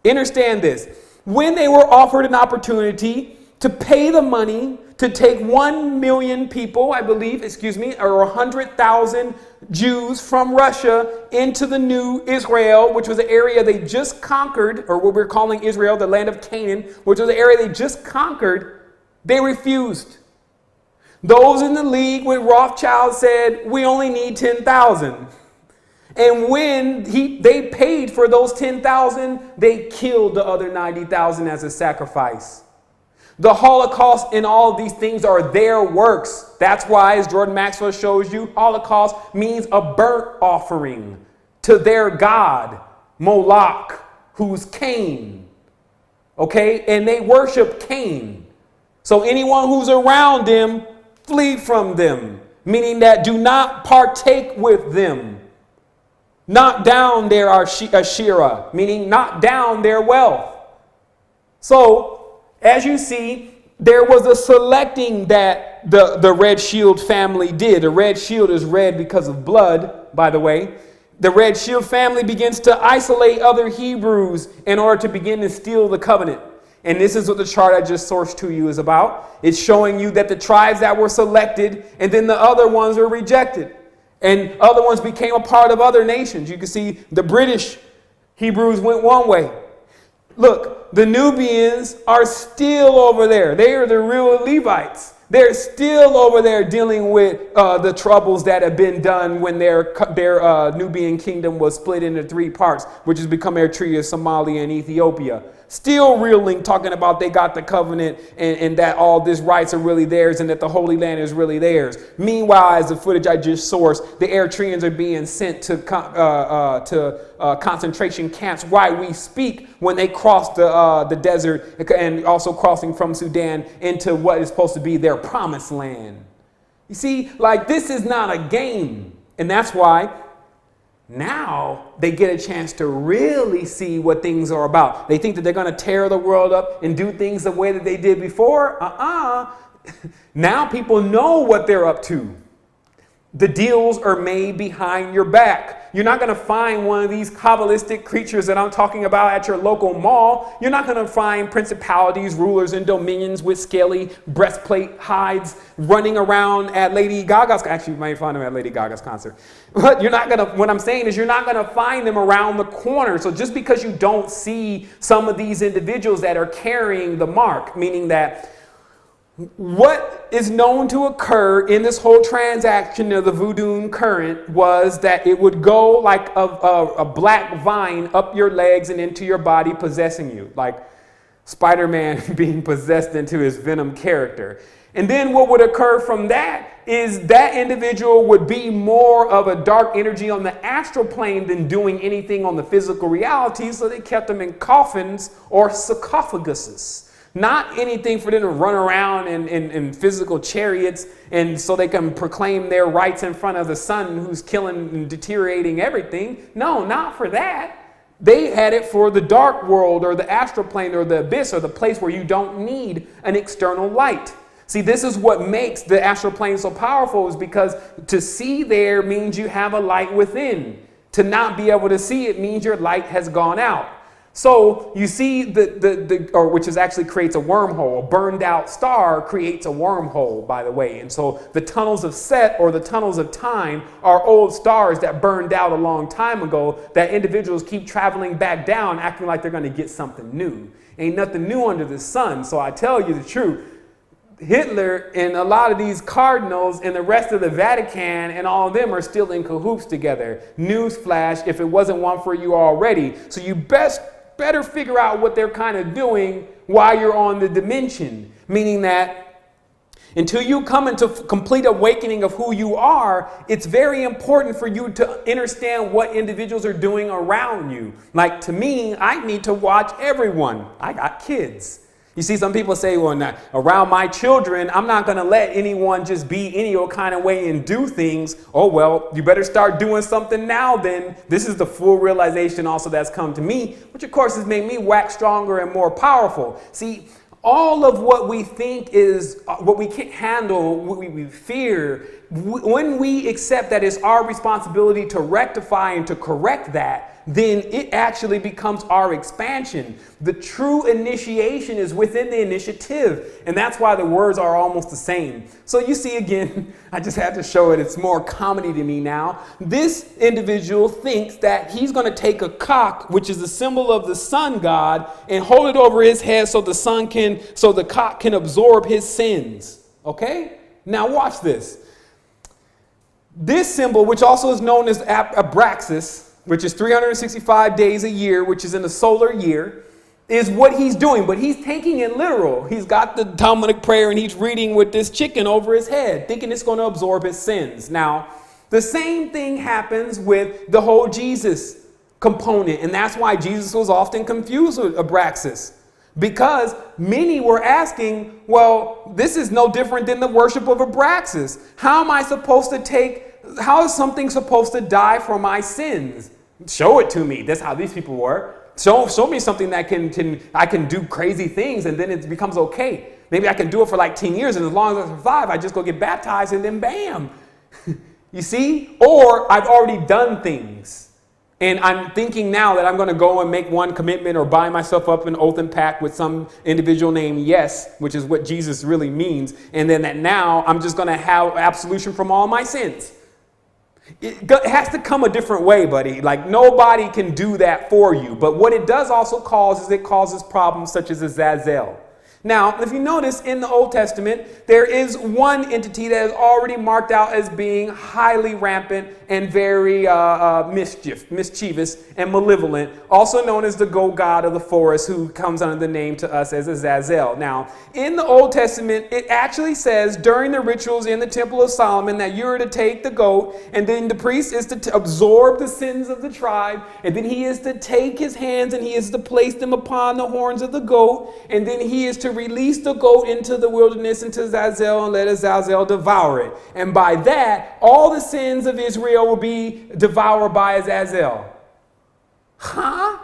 Understand this. When they were offered an opportunity to pay the money to take 1 million people, or 100,000 Jews from Russia into the new Israel, which was an area they just conquered, or what we're calling Israel, the land of Canaan, which was an area they just conquered, they refused. Those in the league with Rothschild said, we only need 10,000. And when they paid for those 10,000, they killed the other 90,000 as a sacrifice. The Holocaust and all of these things are their works. That's why, as Jordan Maxwell shows you, Holocaust means a burnt offering to their god, Moloch, who's Cain. Okay? And they worship Cain. So anyone who's around them, flee from them. Meaning that do not partake with them. Knock down their Asherah, meaning knock down their wealth. So, as you see, there was a selecting that the Red Shield family did. The Red Shield is red because of blood, by the way. The Red Shield family begins to isolate other Hebrews in order to begin to steal the covenant. And this is what the chart I just sourced to you is about. It's showing you that the tribes that were selected and then the other ones were rejected. And other ones became a part of other nations. You can see the British Hebrews went one way. Look, the Nubians are still over there. They are the real Levites. They're still over there dealing with the troubles that have been done when their Nubian kingdom was split into 3 parts, which has become Eritrea, Somalia, and Ethiopia. Still reeling, talking about they got the covenant and that all these rights are really theirs and that the Holy Land is really theirs. Meanwhile, as the footage I just sourced, the Eritreans are being sent to concentration camps while we speak when they cross the desert, and also crossing from Sudan into what is supposed to be their promised land. You see, like, this is not a game. And that's why now they get a chance to really see what things are about. They think that they're going to tear the world up and do things the way that they did before. Now people know what they're up to. The deals are made behind your back. You're not going to find one of these Kabbalistic creatures that I'm talking about at your local mall. You're not going to find principalities, rulers, and dominions with scaly breastplate hides running around at Lady Gaga's. Actually, you might find them at Lady Gaga's concert. But you're not going to, what I'm saying is you're not going to find them around the corner. So just because you don't see some of these individuals that are carrying the mark, meaning that what is known to occur in this whole transaction of the voodoo current was that it would go like a black vine up your legs and into your body, possessing you, like Spider-Man being possessed into his Venom character. And then what would occur from that is that individual would be more of a dark energy on the astral plane than doing anything on the physical reality. So they kept them in coffins or sarcophaguses. Not anything for them to run around in physical chariots and so they can proclaim their rights in front of the sun who's killing and deteriorating everything. No, not for that. They had it for the dark world or the astral plane or the abyss or the place where you don't need an external light. See, this is what makes the astral plane so powerful, is because to see there means you have a light within. To not be able to see it means your light has gone out. So you see which is actually creates a wormhole. A burned out star creates a wormhole, by the way. And so the tunnels of Set, or the tunnels of time, are old stars that burned out a long time ago that individuals keep traveling back down, acting like they're going to get something new. Ain't nothing new under the sun. So I tell you the truth. Hitler and a lot of these cardinals and the rest of the Vatican and all of them are still in cahoots together. Newsflash, if it wasn't one for you already. So you better figure out what they're kind of doing while you're on the dimension. Meaning that until you come into complete awakening of who you are, it's very important for you to understand what individuals are doing around you. Like, to me, I need to watch everyone. I got kids. You see, some people say, well, not around my children, I'm not going to let anyone just be any old kind of way and do things. Oh, well, you better start doing something now then. This is the full realization also that's come to me, which of course has made me wax stronger and more powerful. See, all of what we think is what we can't handle, what we fear, when we accept that it's our responsibility to rectify and to correct that, then it actually becomes our expansion. The true initiation is within the initiative. And that's why the words are almost the same. So you see, again, I just had to show it. It's more comedy to me now. This individual thinks that he's going to take a cock, which is a symbol of the sun god, and hold it over his head so the cock can absorb his sins. Okay? Now watch this. This symbol, which also is known as Abraxas, which is 365 days a year, which is in a solar year, is what he's doing. But he's taking it literal. He's got the Talmudic prayer and he's reading with this chicken over his head, thinking it's going to absorb his sins. Now, the same thing happens with the whole Jesus component. And that's why Jesus was often confused with Abraxas. Because many were asking, well, this is no different than the worship of Abraxas. How is something supposed to die for my sins? Show it to me. That's how these people were. Show me something that I can do crazy things and then it becomes okay. Maybe I can do it for like 10 years and as long as I survive, I just go get baptized and then bam. You see? Or I've already done things. And I'm thinking now that I'm going to go and make one commitment or buy myself up an oath and pact with some individual named Yes, which is what Jesus really means. And then that now I'm just going to have absolution from all my sins. It has to come a different way, buddy. Like nobody can do that for you. But what it does also cause is it causes problems such as Azazel. Now, if you notice in the Old Testament, there is one entity that is already marked out as being highly rampant and very mischievous and malevolent, also known as the goat god of the forest, who comes under the name to us as Azazel. Now, in the Old Testament, it actually says during the rituals in the Temple of Solomon that you're to take the goat, and then the priest is to absorb the sins of the tribe, and then he is to take his hands and he is to place them upon the horns of the goat, and then he is to release the goat into the wilderness, into Azazel, and let Azazel devour it. And by that, all the sins of Israel will be devoured by Azazel. Huh?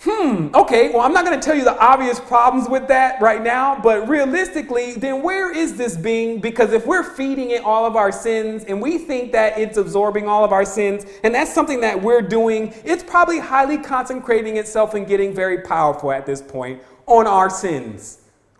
Okay, well, I'm not going to tell you the obvious problems with that right now, but realistically, then where is this being? Because if we're feeding it all of our sins and we think that it's absorbing all of our sins, and that's something that we're doing, it's probably highly concentrating itself and getting very powerful at this point on our sins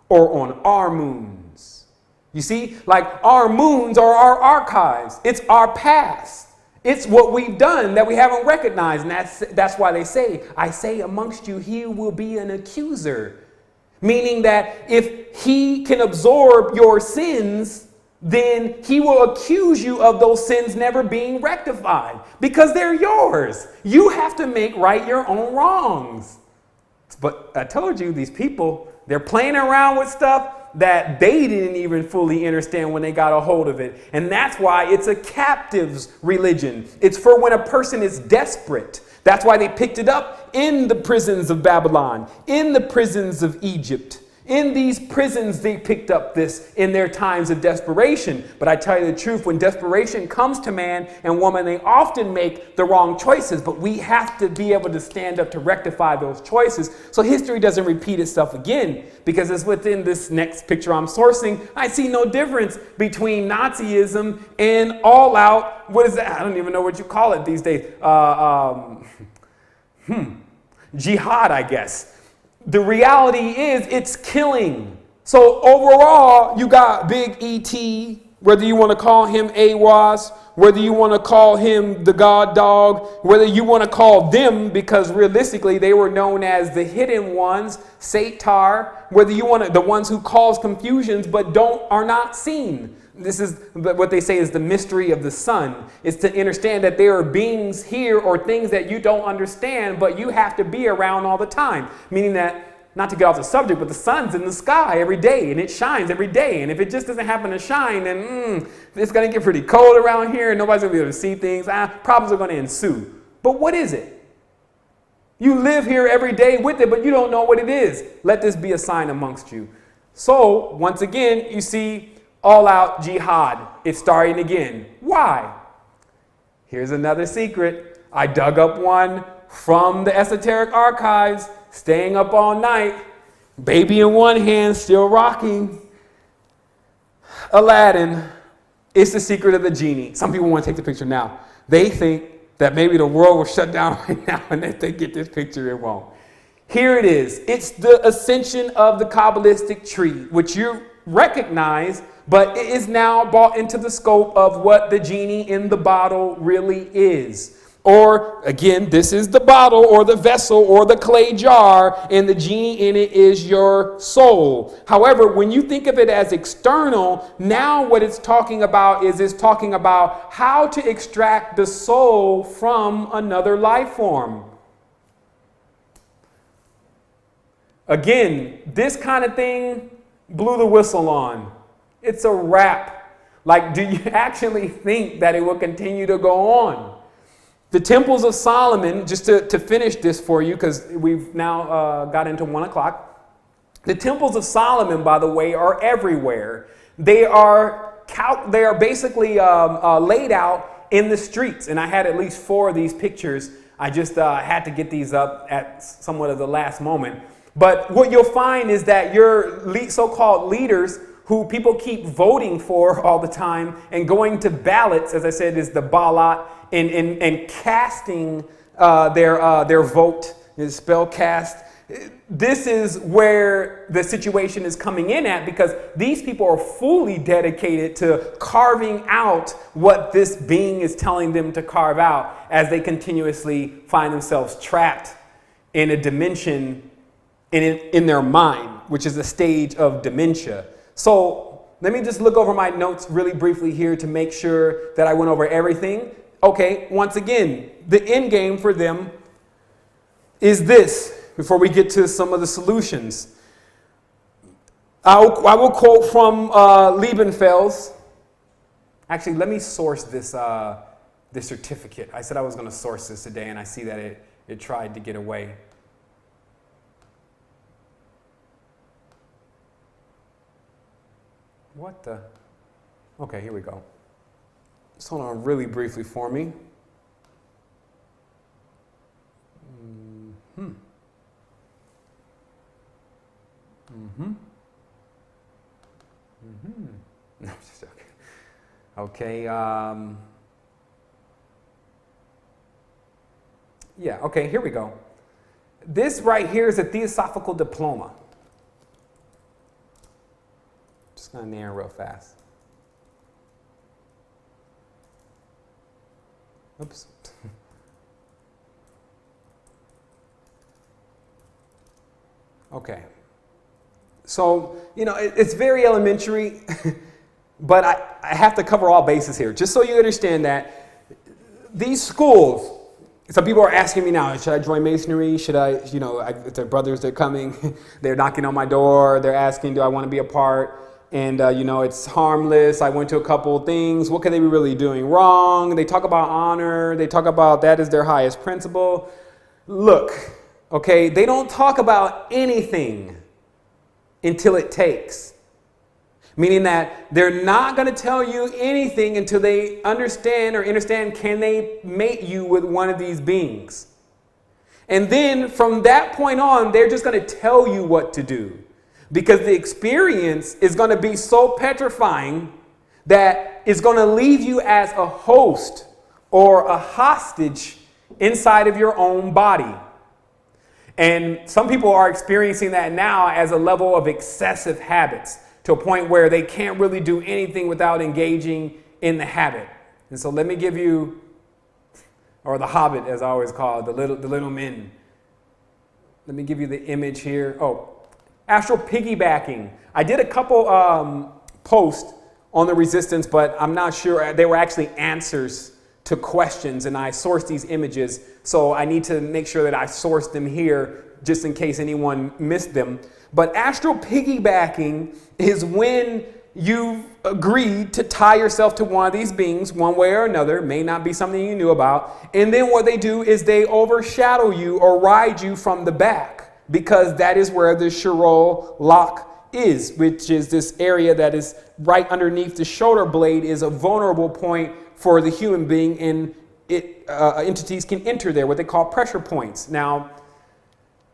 or on our moons. You see, like our moons are our archives. It's our past. It's what we've done that we haven't recognized. And that's why they say, I say amongst you, he will be an accuser. Meaning that if he can absorb your sins, then he will accuse you of those sins never being rectified because they're yours. You have to make right your own wrongs. But I told you, these people, they're playing around with stuff that they didn't even fully understand when they got a hold of it. And that's why it's a captive's religion. It's for when a person is desperate. That's why they picked it up in the prisons of Babylon, in the prisons of Egypt. In these prisons, they picked up this in their times of desperation. But I tell you the truth, when desperation comes to man and woman, they often make the wrong choices. But we have to be able to stand up to rectify those choices so history doesn't repeat itself again. Because it's within this next picture I'm sourcing, I see no difference between Nazism and all out, what is that? I don't even know what you call it these days. Jihad, I guess. The reality is it's killing. So overall, you got Big E.T., whether you want to call him AWAS, whether you want to call him the God Dog, whether you want to call them, because realistically they were known as the hidden ones, Satar, whether you want to, the ones who cause confusions but are not seen. This is what they say is the mystery of the sun, is to understand that there are beings here or things that you don't understand, but you have to be around all the time. Meaning that, not to get off the subject, but the sun's in the sky every day and it shines every day. And if it just doesn't happen to shine, then it's going to get pretty cold around here and nobody's going to be able to see things. Problems are going to ensue. But what is it? You live here every day with it, but you don't know what it is. Let this be a sign amongst you. So, once again, you see, all out jihad. It's starting again. Why? Here's another secret. I dug up one from the Esoteric archives, staying up all night, baby in one hand, still rocking. Aladdin. It's the secret of the genie. Some people want to take the picture now. They think that maybe the world will shut down right now, and if they get this picture, it won't. Here it is. It's the ascension of the Kabbalistic tree, which you recognize, but it is now brought into the scope of what the genie in the bottle really is. Or, again, this is the bottle or the vessel or the clay jar, and the genie in it is your soul. However, when you think of it as external, now what it's talking about is it's talking about how to extract the soul from another life form. Again, this kind of thing blew the whistle on. It's a wrap. Like, do you actually think that it will continue to go on? The temples of Solomon, just to finish this for you, because we've now got into 1 o'clock. The temples of Solomon, by the way, are everywhere. They are basically laid out in the streets. And I had at least 4 of these pictures. I just had to get these up at somewhat of the last moment. But what you'll find is that your so-called leaders, who people keep voting for all the time and going to ballots, as I said, is the ballot, and casting their vote, is spell cast. This is where the situation is coming in at, because these people are fully dedicated to carving out what this being is telling them to carve out, as they continuously find themselves trapped in a dimension in their mind, which is a stage of dementia. So let me just look over my notes really briefly here to make sure that I went over everything. Okay, once again, the end game for them is this, before we get to some of the solutions. I will quote from Liebenfels. Actually, let me source this certificate. I said I was going to source this today, and I see that it tried to get away. What the? Okay, here we go. Just hold on really briefly for me. No, I'm just joking. Okay. Yeah, okay, here we go. This right here is a Theosophical diploma. Just going to narrow real fast. Oops. Okay. So, it's very elementary, but I have to cover all bases here, just so you understand that these schools, some people are asking me now, should I join Masonry? Should I, if their brothers, they're coming, they're knocking on my door, they're asking, do I want to be a part? And, it's harmless. I went to a couple of things. What could they be really doing wrong? They talk about honor. They talk about that is their highest principle. Look, okay, they don't talk about anything until it takes. Meaning that they're not going to tell you anything until they understand can they mate you with one of these beings. And then from that point on, they're just going to tell you what to do. Because the experience is going to be so petrifying that it's going to leave you as a host or a hostage inside of your own body. And some people are experiencing that now as a level of excessive habits, to a point where they can't really do anything without engaging in the habit. And so let me give you, or the Hobbit as I always call it, the little men. Let me give you the image here. Oh, astral piggybacking. I did a couple posts on the resistance, but I'm not sure. They were actually answers to questions, and I sourced these images. So I need to make sure that I source them here just in case anyone missed them. But astral piggybacking is when you agree to tie yourself to one of these beings one way or another, may not be something you knew about. And then what they do is they overshadow you or ride you from the back, because that is where the Shirol lock is, which is this area that is right underneath the shoulder blade, is a vulnerable point for the human being, and entities can enter there, what they call pressure points. Now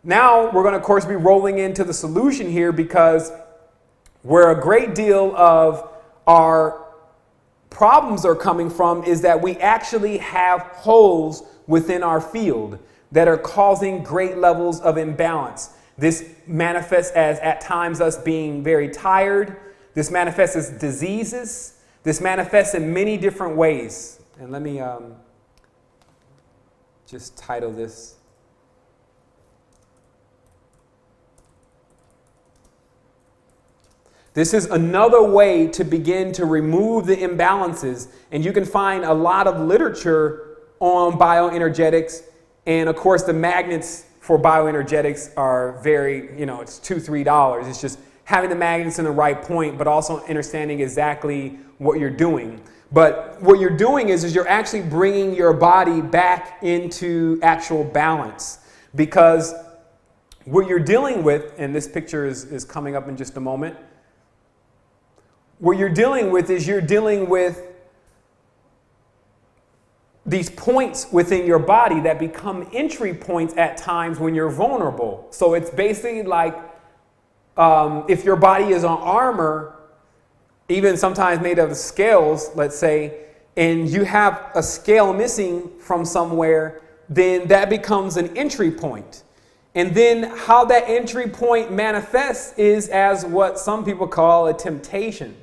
we're going to, of course, be rolling into the solution here, because where a great deal of our problems are coming from is that we actually have holes within our field that are causing great levels of imbalance. This manifests as, at times, us being very tired. This manifests as diseases. This manifests in many different ways. And let me just title this. This is another way to begin to remove the imbalances. And you can find a lot of literature on bioenergetics. And of course, the magnets for bioenergetics are very, it's $2, $3. It's just having the magnets in the right point, but also understanding exactly what you're doing. But what you're doing is you're actually bringing your body back into actual balance. Because what you're dealing with, and this picture is coming up in just a moment, what you're dealing with is you're dealing with these points within your body that become entry points at times when you're vulnerable. So it's basically like if your body is on armor, even sometimes made of scales, let's say, and you have a scale missing from somewhere, then that becomes an entry point. And then how that entry point manifests is as what some people call a temptation.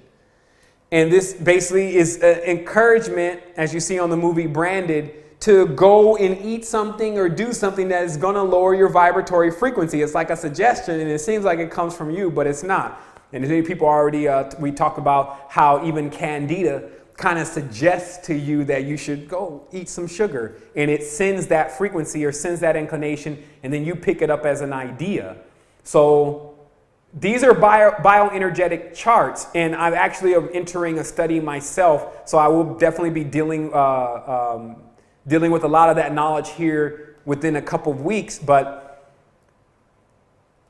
And this basically is an encouragement, as you see on the movie Branded, to go and eat something or do something that is going to lower your vibratory frequency. It's like a suggestion, and it seems like it comes from you, but it's not. And many people already, we talked about how even Candida kind of suggests to you that you should go eat some sugar. And it sends that frequency or sends that inclination, and then you pick it up as an idea. So these are bioenergetic charts, and I'm actually entering a study myself, so I will definitely be dealing with a lot of that knowledge here within a couple of weeks. But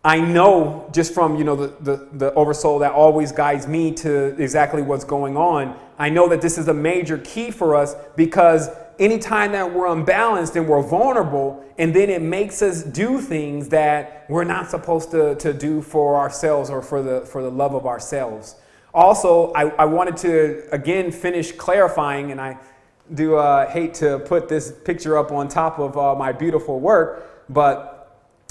I know just from the oversoul that always guides me to exactly what's going on, I know that this is a major key for us, because anytime that we're unbalanced and we're vulnerable, and then it makes us do things that we're not supposed to do for ourselves or for the love of ourselves. Also, I wanted to, again, finish clarifying, and I do hate to put this picture up on top of my beautiful work, but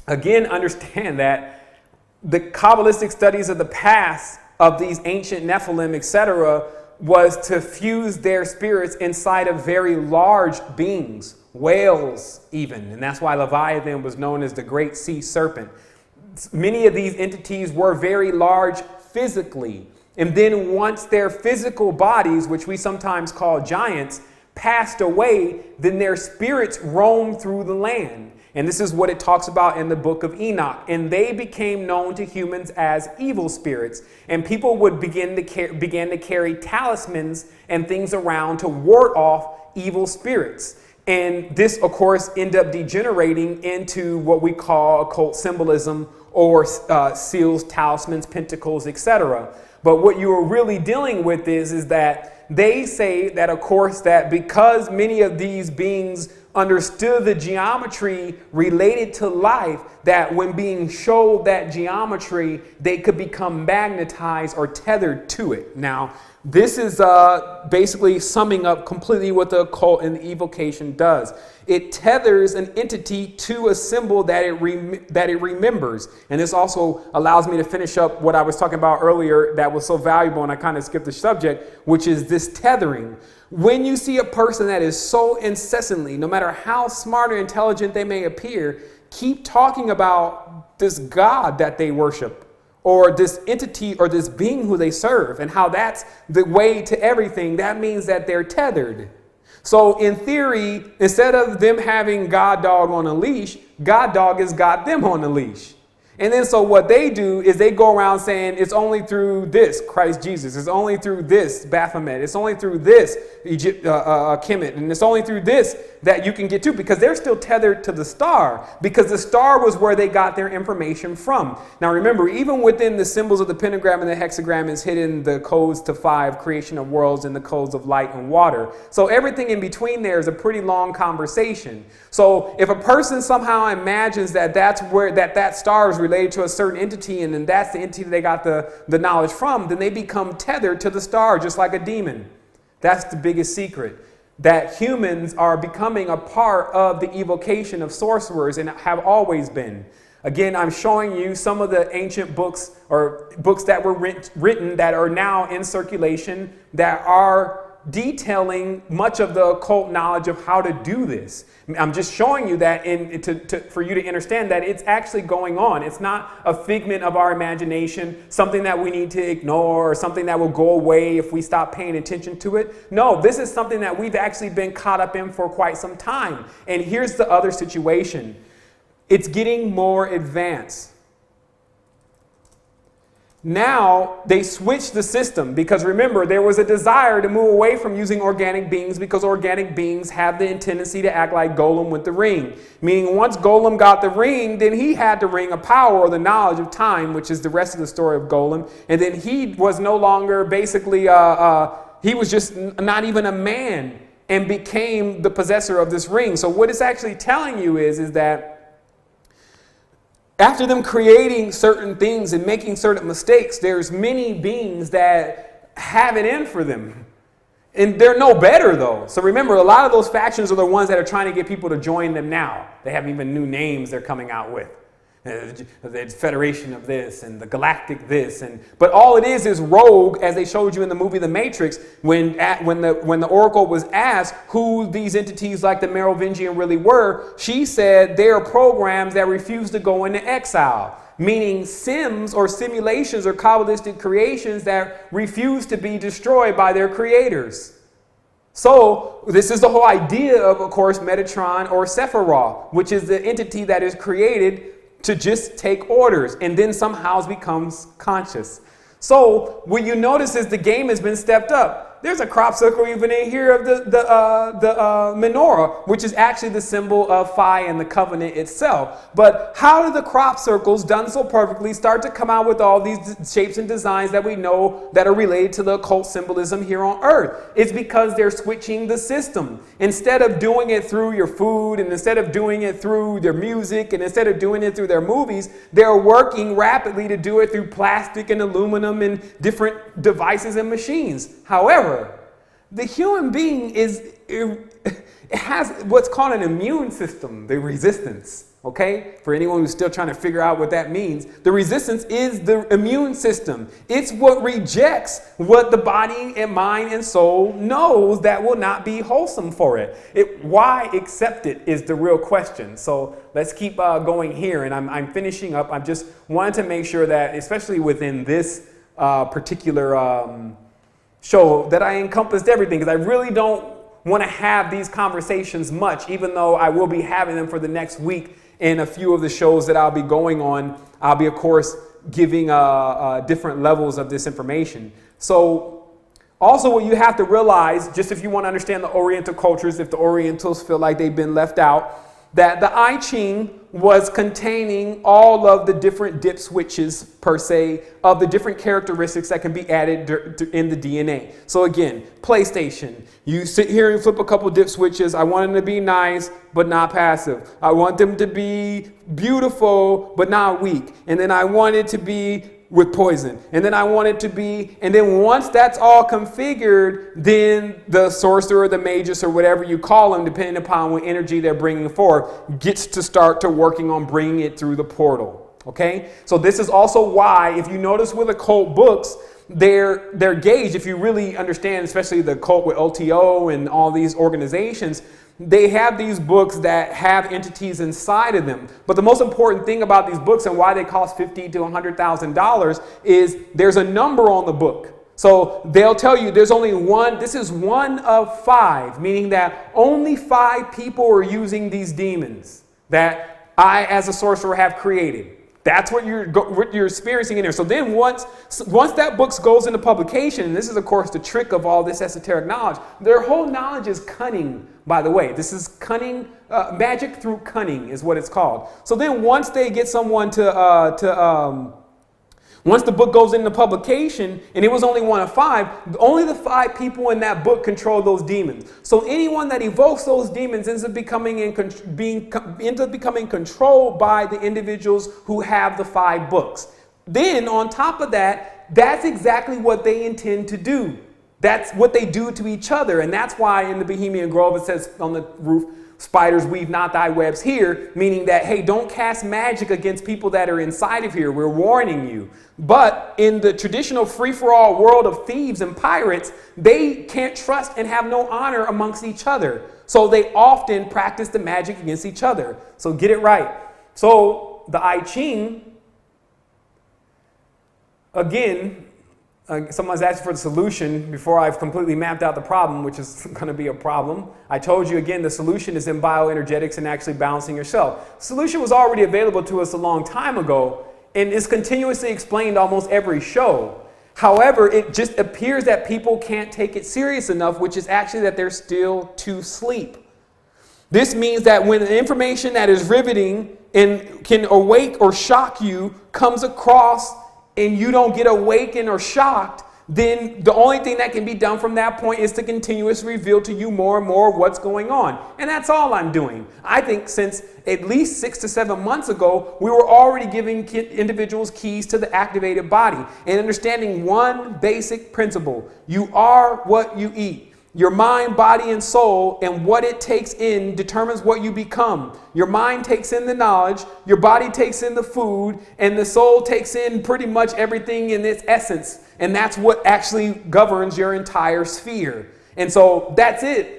again, understand that the Kabbalistic studies of the past of these ancient Nephilim, etc., was to fuse their spirits inside of very large beings, whales even, and that's why Leviathan was known as the great sea serpent. Many of these entities were very large physically, and then once their physical bodies, which we sometimes call giants, passed away, then their spirits roamed through the land. And this is what it talks about in the book of Enoch. And they became known to humans as evil spirits. And people would begin to carry talismans and things around to ward off evil spirits. And this, of course, ended up degenerating into what we call occult symbolism, or seals, talismans, pentacles, etc. But what you are really dealing with is that they say that, of course, that because many of these beings understood the geometry related to life, that when being showed that geometry, they could become magnetized or tethered to it. Now, this is basically summing up completely what the occult and the evocation does. It tethers an entity to a symbol that it remembers. And this also allows me to finish up what I was talking about earlier that was so valuable, and I kind of skipped the subject, which is this tethering. When you see a person that is so incessantly, no matter how smart or intelligent they may appear, keep talking about this God that they worship, or this entity or this being who they serve, and how that's the way to everything, that means that they're tethered. So in theory, instead of them having God dog on a leash, God dog has got them on a leash. And then so what they do is they go around saying it's only through this Christ Jesus, it's only through this Baphomet, it's only through this Kemet, and it's only through this that you can get to, because they're still tethered to the star, because the star was where they got their information from. Now remember, even within the symbols of the pentagram and the hexagram is hidden the codes to 5, creation of worlds, and the codes of light and water. So everything in between there is a pretty long conversation. So if a person somehow imagines that that's where that star is related to a certain entity, and then that's the entity they got the knowledge from, then they become tethered to the star, just like a demon. That's the biggest secret, that humans are becoming a part of the evocation of sorcerers and have always been. Again, I'm showing you some of the ancient books, or books that were written that are now in circulation, that are detailing much of the occult knowledge of how to do this. I'm just showing you that for you to understand that it's actually going on. It's not a figment of our imagination, something that we need to ignore, or something that will go away if we stop paying attention to it. No, this is something that we've actually been caught up in for quite some time. And here's the other situation. It's getting more advanced. Now they switched the system, because remember, there was a desire to move away from using organic beings, because organic beings have the tendency to act like Golem with the ring. Meaning once Golem got the ring, then he had the ring of power, or the knowledge of time, which is the rest of the story of Golem. And then he was no longer basically, he was just not even a man, and became the possessor of this ring. So what it's actually telling you is that after them creating certain things and making certain mistakes, there's many beings that have it in for them. And they're no better, though. So remember, a lot of those factions are the ones that are trying to get people to join them now. They have even new names they're coming out with. The Federation of this and the Galactic this, but all it is rogue, as they showed you in the movie The Matrix, when the Oracle was asked who these entities like the Merovingian really were, she said they are programs that refuse to go into exile, meaning sims or simulations or Kabbalistic creations that refuse to be destroyed by their creators. So this is the whole idea of course, Metatron or Sephiroth, which is the entity that is created to just take orders and then somehow becomes conscious. So what you notice is the game has been stepped up. There's a crop circle even in here of the menorah, which is actually the symbol of Phi and the covenant itself. But how do the crop circles, done so perfectly, start to come out with all these shapes and designs that we know that are related to the occult symbolism here on Earth? It's because they're switching the system. Instead of doing it through your food, and instead of doing it through their music, and instead of doing it through their movies, they're working rapidly to do it through plastic and aluminum and different devices and machines. However, the human being has what's called an immune system, the resistance. Okay, for anyone who's still trying to figure out what that means, the resistance is the immune system. It's what rejects what the body and mind and soul knows that will not be wholesome for it. Why accept it is the real question. So let's keep going here. And I'm finishing up. I just wanted to make sure that, especially within this particular show, that I encompassed everything, because I really don't want to have these conversations much, even though I will be having them for the next week. In a few of the shows that I'll be going on, I'll be, of course, giving different levels of this information. So also what you have to realize, just if you want to understand the Oriental cultures, if the Orientals feel like they've been left out, that the I Ching was containing all of the different dip switches, per se, of the different characteristics that can be added in the DNA. So again, PlayStation, you sit here and flip a couple dip switches. I want them to be nice, but not passive. I want them to be beautiful, but not weak. And then I want it to be with poison. And then I want it to be, and then once that's all configured, then the sorcerer, the magus, or whatever you call them, depending upon what energy they're bringing forth, gets to start to working on bringing it through the portal. Okay? So this is also why, if you notice with occult books, they're gauged, if you really understand, especially the cult with OTO and all these organizations, they have these books that have entities inside of them. But the most important thing about these books and why they cost $50,000 to $100,000 is there's a number on the book. So they'll tell you there's only one, this is one of 5, meaning that only 5 people are using these demons that I, as a sorcerer, have created. That's what you're experiencing in there. So then once that book goes into publication, and this is, of course, the trick of all this esoteric knowledge, their whole knowledge is cunning, by the way. This is cunning, magic through cunning is what it's called. So then once they get someone once the book goes into publication, and it was only one of 5, only the 5 people in that book control those demons. So anyone that evokes those demons ends up becoming controlled by the individuals who have the 5 books. Then on top of that, that's exactly what they intend to do. That's what they do to each other. And that's why in the Bohemian Grove it says on the roof, spiders weave not thy webs here, meaning that, hey, don't cast magic against people that are inside of here. We're warning you. But in the traditional free-for-all world of thieves and pirates, they can't trust and have no honor amongst each other. So they often practice the magic against each other. So get it right. So the I Ching, again, someone's asking for the solution before I've completely mapped out the problem, which is going to be a problem. I told you again, the solution is in bioenergetics and actually balancing yourself. The solution was already available to us a long time ago and is continuously explained almost every show. However, it just appears that people can't take it serious enough, which is actually that they're still to sleep. This means that when the information that is riveting and can awake or shock you comes across and you don't get awakened or shocked, then the only thing that can be done from that point is to continuously reveal to you more and more of what's going on. And that's all I'm doing. I think since at least 6 to 7 months ago, we were already giving individuals keys to the activated body and understanding one basic principle. You are what you eat. Your mind, body, and soul, and what it takes in determines what you become. Your mind takes in the knowledge, your body takes in the food, and the soul takes in pretty much everything in its essence. And that's what actually governs your entire sphere. And so that's it.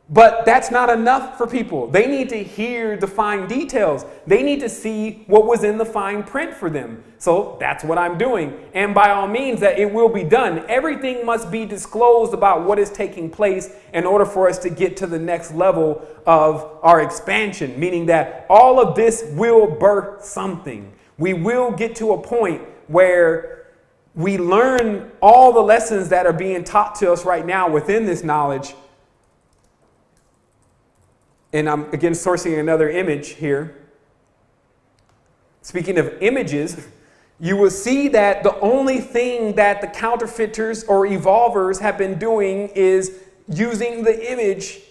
But that's not enough for people. They need to hear the fine details. They need to see what was in the fine print for them. So that's what I'm doing. And by all means, that it will be done. Everything must be disclosed about what is taking place in order for us to get to the next level of our expansion, meaning that all of this will birth something. We will get to a point where we learn all the lessons that are being taught to us right now within this knowledge. And I'm again sourcing another image here. Speaking of images, you will see that the only thing that the counterfeiters or evolvers have been doing is using the image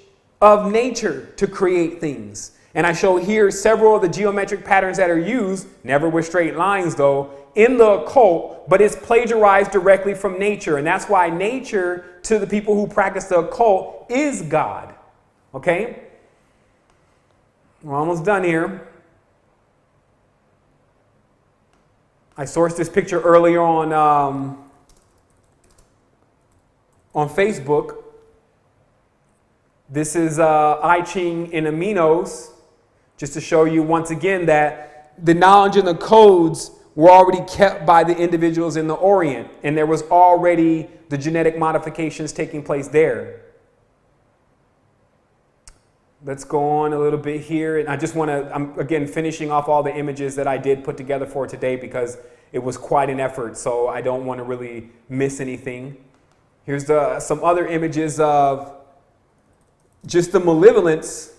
of nature to create things. And I show here several of the geometric patterns that are used, never with straight lines though, in the occult, but it's plagiarized directly from nature. And that's why nature, to the people who practice the occult, is God. Okay? We're almost done here. I sourced this picture earlier on Facebook. This is I Ching in aminos, just to show you once again that the knowledge and the codes were already kept by the individuals in the Orient, and there was already the genetic modifications taking place there. Let's go on a little bit here. And I just want to, I'm again finishing off all the images that I did put together for today because it was quite an effort. So I don't want to really miss anything. Here's some other images of just the malevolence.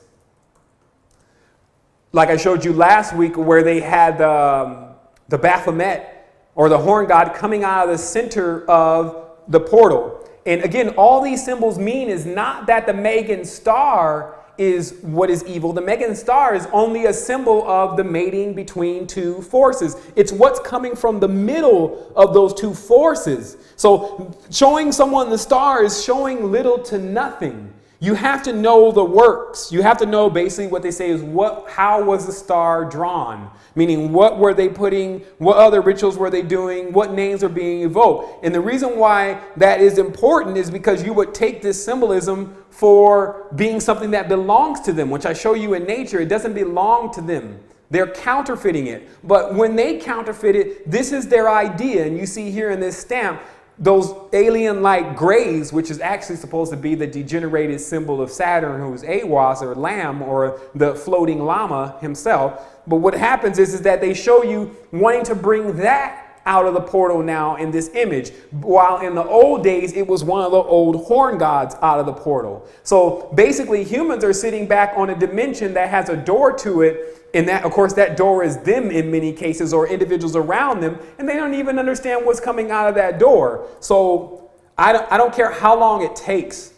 Like I showed you last week where they had the Baphomet or the horn god coming out of the center of the portal. And again, all these symbols mean is not that the Megan star is what is evil. The Megan star is only a symbol of the mating between two forces. It's what's coming from the middle of those two forces. So showing someone the star is showing little to nothing. You have to know the works. You have to know basically what they say is how was the star drawn? Meaning what were they putting, what other rituals were they doing, what names are being evoked. And the reason why that is important is because you would take this symbolism for being something that belongs to them, which I show you in nature. It doesn't belong to them. They're counterfeiting it. But when they counterfeit it, this is their idea. And you see here in this stamp, those alien-like grays, which is actually supposed to be the degenerated symbol of Saturn, who's Awas or Lamb or the floating llama himself. But what happens is that they show you wanting to bring that out of the portal now in this image, while in the old days it was one of the old horn gods out of the portal. So basically humans are sitting back on a dimension that has a door to it, and that, of course, that door is them in many cases or individuals around them, and they don't even understand what's coming out of that door. So I don't care how long it takes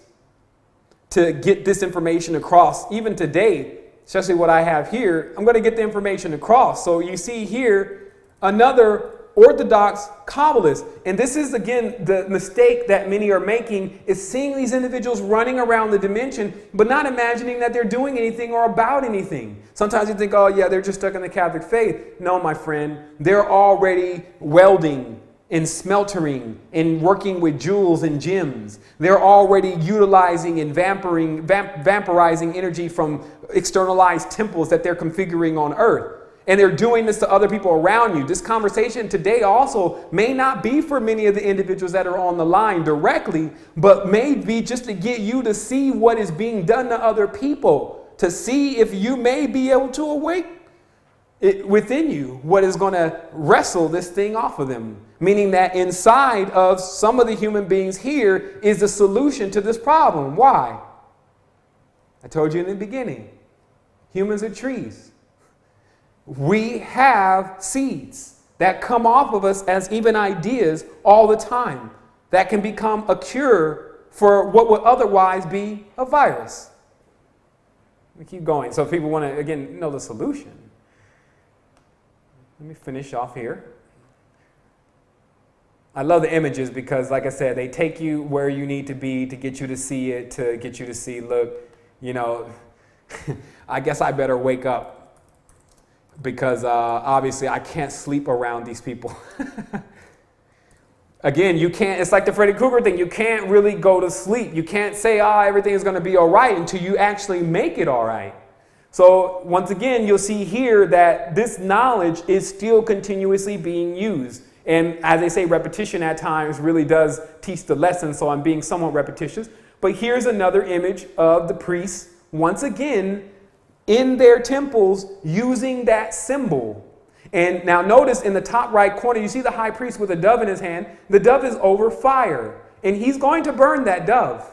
to get this information across. Even today, especially what I have here, I'm going to get the information across. So you see here another Orthodox Kabbalist. And this is, again, the mistake that many are making is seeing these individuals running around the dimension, but not imagining that they're doing anything or about anything. Sometimes you think, oh, yeah, they're just stuck in the Catholic faith. No, my friend, they're already welding and smeltering and working with jewels and gems. They're already utilizing and vampirizing energy from externalized temples that they're configuring on Earth. And they're doing this to other people around you. This conversation today also may not be for many of the individuals that are on the line directly, but may be just to get you to see what is being done to other people, to see if you may be able to awake it within you what is going to wrestle this thing off of them. Meaning that inside of some of the human beings here is the solution to this problem. Why? I told you in the beginning, humans are trees. We have seeds that come off of us as even ideas all the time that can become a cure for what would otherwise be a virus. We keep going. So if people want to, again, know the solution, let me finish off here. I love the images because, like I said, they take you where you need to be to get you to see it, to get you to see, look, you know, I guess I better wake up. Because obviously I can't sleep around these people. Again, you can't, it's like the Freddy Krueger thing. You can't really go to sleep. You can't say, everything is going to be all right until you actually make it all right. So once again, you'll see here that this knowledge is still continuously being used. And as they say, repetition at times really does teach the lesson. So I'm being somewhat repetitious. But here's another image of the priests, once again, in their temples using that symbol. And now notice in the top right corner, you see the high priest with a dove in his hand. The dove is over fire, and he's going to burn that dove.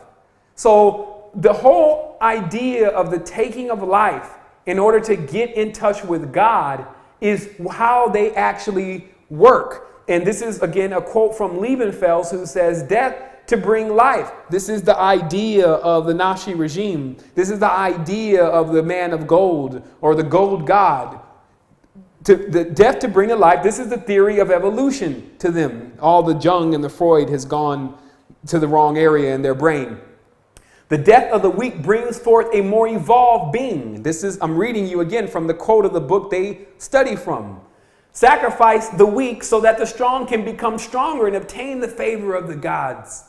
So the whole idea of the taking of life in order to get in touch with God is how they actually work. And this is, again, a quote from Liebenfels, who says, death to bring life. This is the idea of the Nazi regime. This is the idea of the man of gold, or the gold god. The death to bring to life. This is the theory of evolution to them. All the Jung and the Freud has gone to the wrong area in their brain. The death of the weak brings forth a more evolved being. I'm reading you again from the quote of the book they study from. Sacrifice the weak so that the strong can become stronger and obtain the favor of the gods.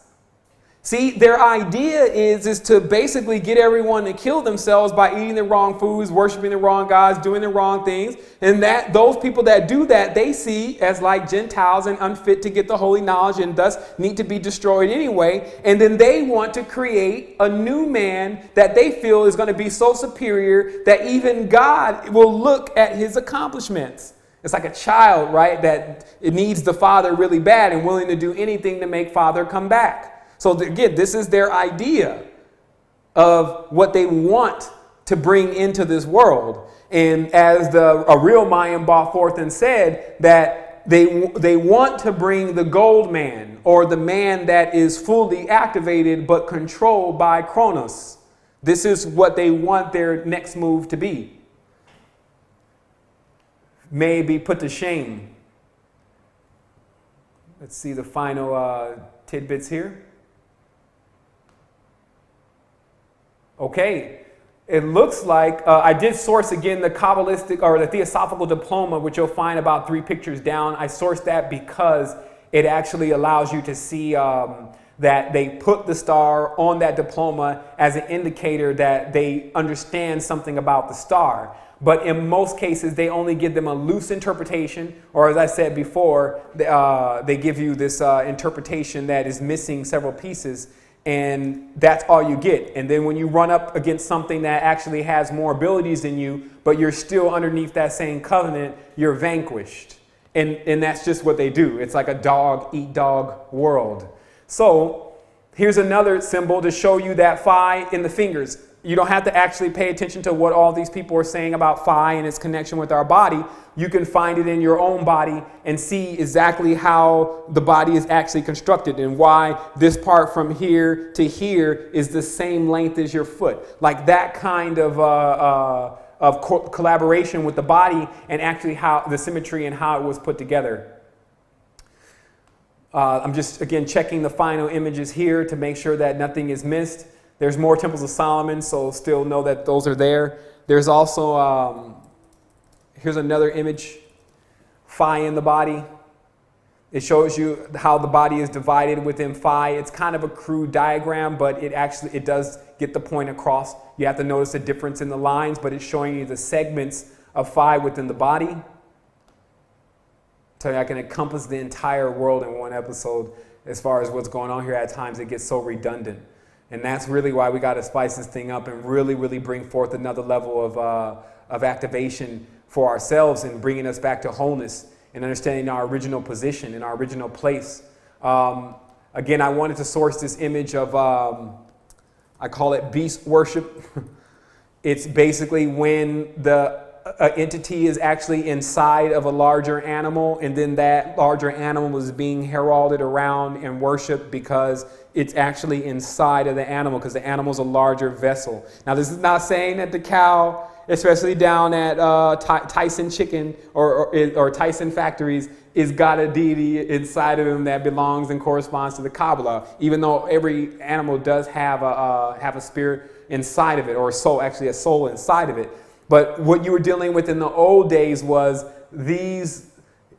See, their idea is to basically get everyone to kill themselves by eating the wrong foods, worshiping the wrong gods, doing the wrong things. And that those people that do that, they see as like Gentiles and unfit to get the holy knowledge and thus need to be destroyed anyway. And then they want to create a new man that they feel is going to be so superior that even God will look at his accomplishments. It's like a child, right? That it needs the father really bad and willing to do anything to make father come back. So again, this is their idea of what they want to bring into this world. And as a real Mayan brought forth and said, that they want to bring the gold man, or the man that is fully activated but controlled by Kronos. This is what they want their next move to be. May be put to shame. Let's see the final tidbits here. Okay, it looks like I did source again the Kabbalistic or the Theosophical Diploma, which you'll find about 3 pictures down. I sourced that because it actually allows you to see that they put the star on that diploma as an indicator that they understand something about the star. But in most cases, they only give them a loose interpretation, or as I said before, they give you this interpretation that is missing several pieces. And that's all you get. And then when you run up against something that actually has more abilities than you, but you're still underneath that same covenant, you're vanquished. And that's just what they do. It's like a dog eat dog world. So here's another symbol to show you that phi in the fingers. You don't have to actually pay attention to what all these people are saying about phi and its connection with our body. You can find it in your own body and see exactly how the body is actually constructed and why this part from here to here is the same length as your foot. Like that kind of collaboration with the body, and actually how the symmetry and how it was put together. I'm just, again, checking the final images here to make sure that nothing is missed. There's more temples of Solomon, so still know that those are there. There's also, here's another image, phi in the body. It shows you how the body is divided within phi. It's kind of a crude diagram, but it does get the point across. You have to notice the difference in the lines, but it's showing you the segments of phi within the body. So I can encompass the entire world in one episode. As far as what's going on here, at times it gets so redundant. And that's really why we got to spice this thing up and really, really bring forth another level of activation for ourselves and bringing us back to wholeness and understanding our original position and our original place. Again, I wanted to source this image of, I call it beast worship. It's basically when the entity is actually inside of a larger animal, and then that larger animal is being heralded around and worshipped because it's actually inside of the animal, because the animal's a larger vessel. Now, this is not saying that the cow, especially down at Tyson Chicken or Tyson Factories, is got a deity inside of him that belongs and corresponds to the Kabbalah, even though every animal does have a spirit inside of it, or a soul, actually a soul inside of it. But what you were dealing with in the old days was these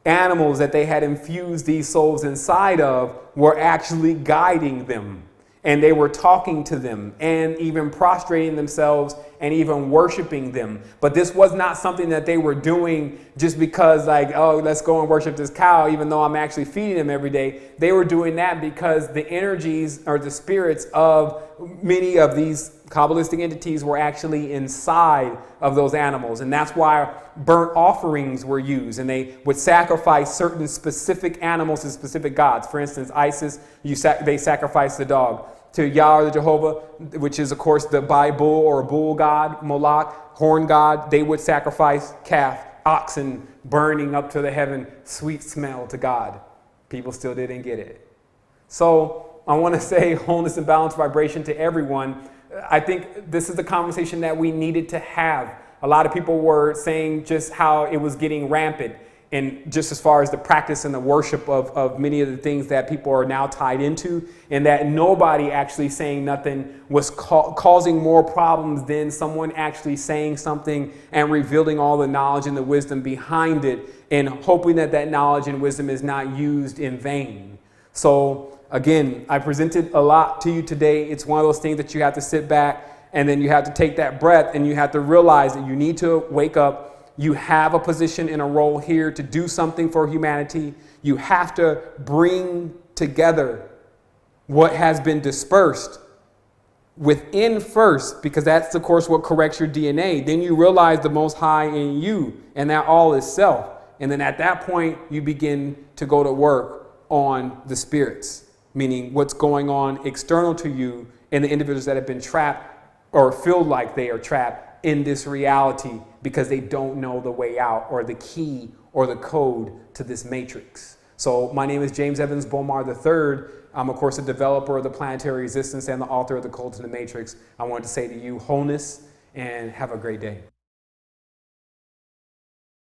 animals that they had infused these souls inside of were actually guiding them. And they were talking to them and even prostrating themselves and even worshiping them. But this was not something that they were doing just because, like, oh, let's go and worship this cow, even though I'm actually feeding them every day. They were doing that because the energies or the spirits of many of these Kabbalistic entities were actually inside of those animals. And that's why burnt offerings were used. And they would sacrifice certain specific animals to specific gods. For instance, Isis, they sacrifice the dog. To Yah or the Jehovah, which is, of course, the Bible or bull god, Moloch, horn god, they would sacrifice calf, oxen, burning up to the heaven, sweet smell to God. People still didn't get it. So I want to say wholeness and balanced vibration to everyone. I think this is the conversation that we needed to have. A lot of people were saying just how it was getting rampant, and just as far as the practice and the worship of many of the things that people are now tied into, and that nobody actually saying nothing was causing more problems than someone actually saying something and revealing all the knowledge and the wisdom behind it, and hoping that that knowledge and wisdom is not used in vain. So again, I presented a lot to you today. It's one of those things that you have to sit back and then you have to take that breath and you have to realize that you need to wake up. You have a position and a role here to do something for humanity. You have to bring together what has been dispersed within first, because that's, of course, what corrects your DNA. Then you realize the Most High in you, and that all is self. And then at that point, you begin to go to work on the spirits, meaning what's going on external to you and the individuals that have been trapped or feel like they are trapped in this reality because they don't know the way out or the key or the code to this matrix. So my name is James Evans Bomar III. I'm, of course, a developer of the planetary resistance and the author of the Code to the Matrix. I wanted to say to you wholeness and have a great day.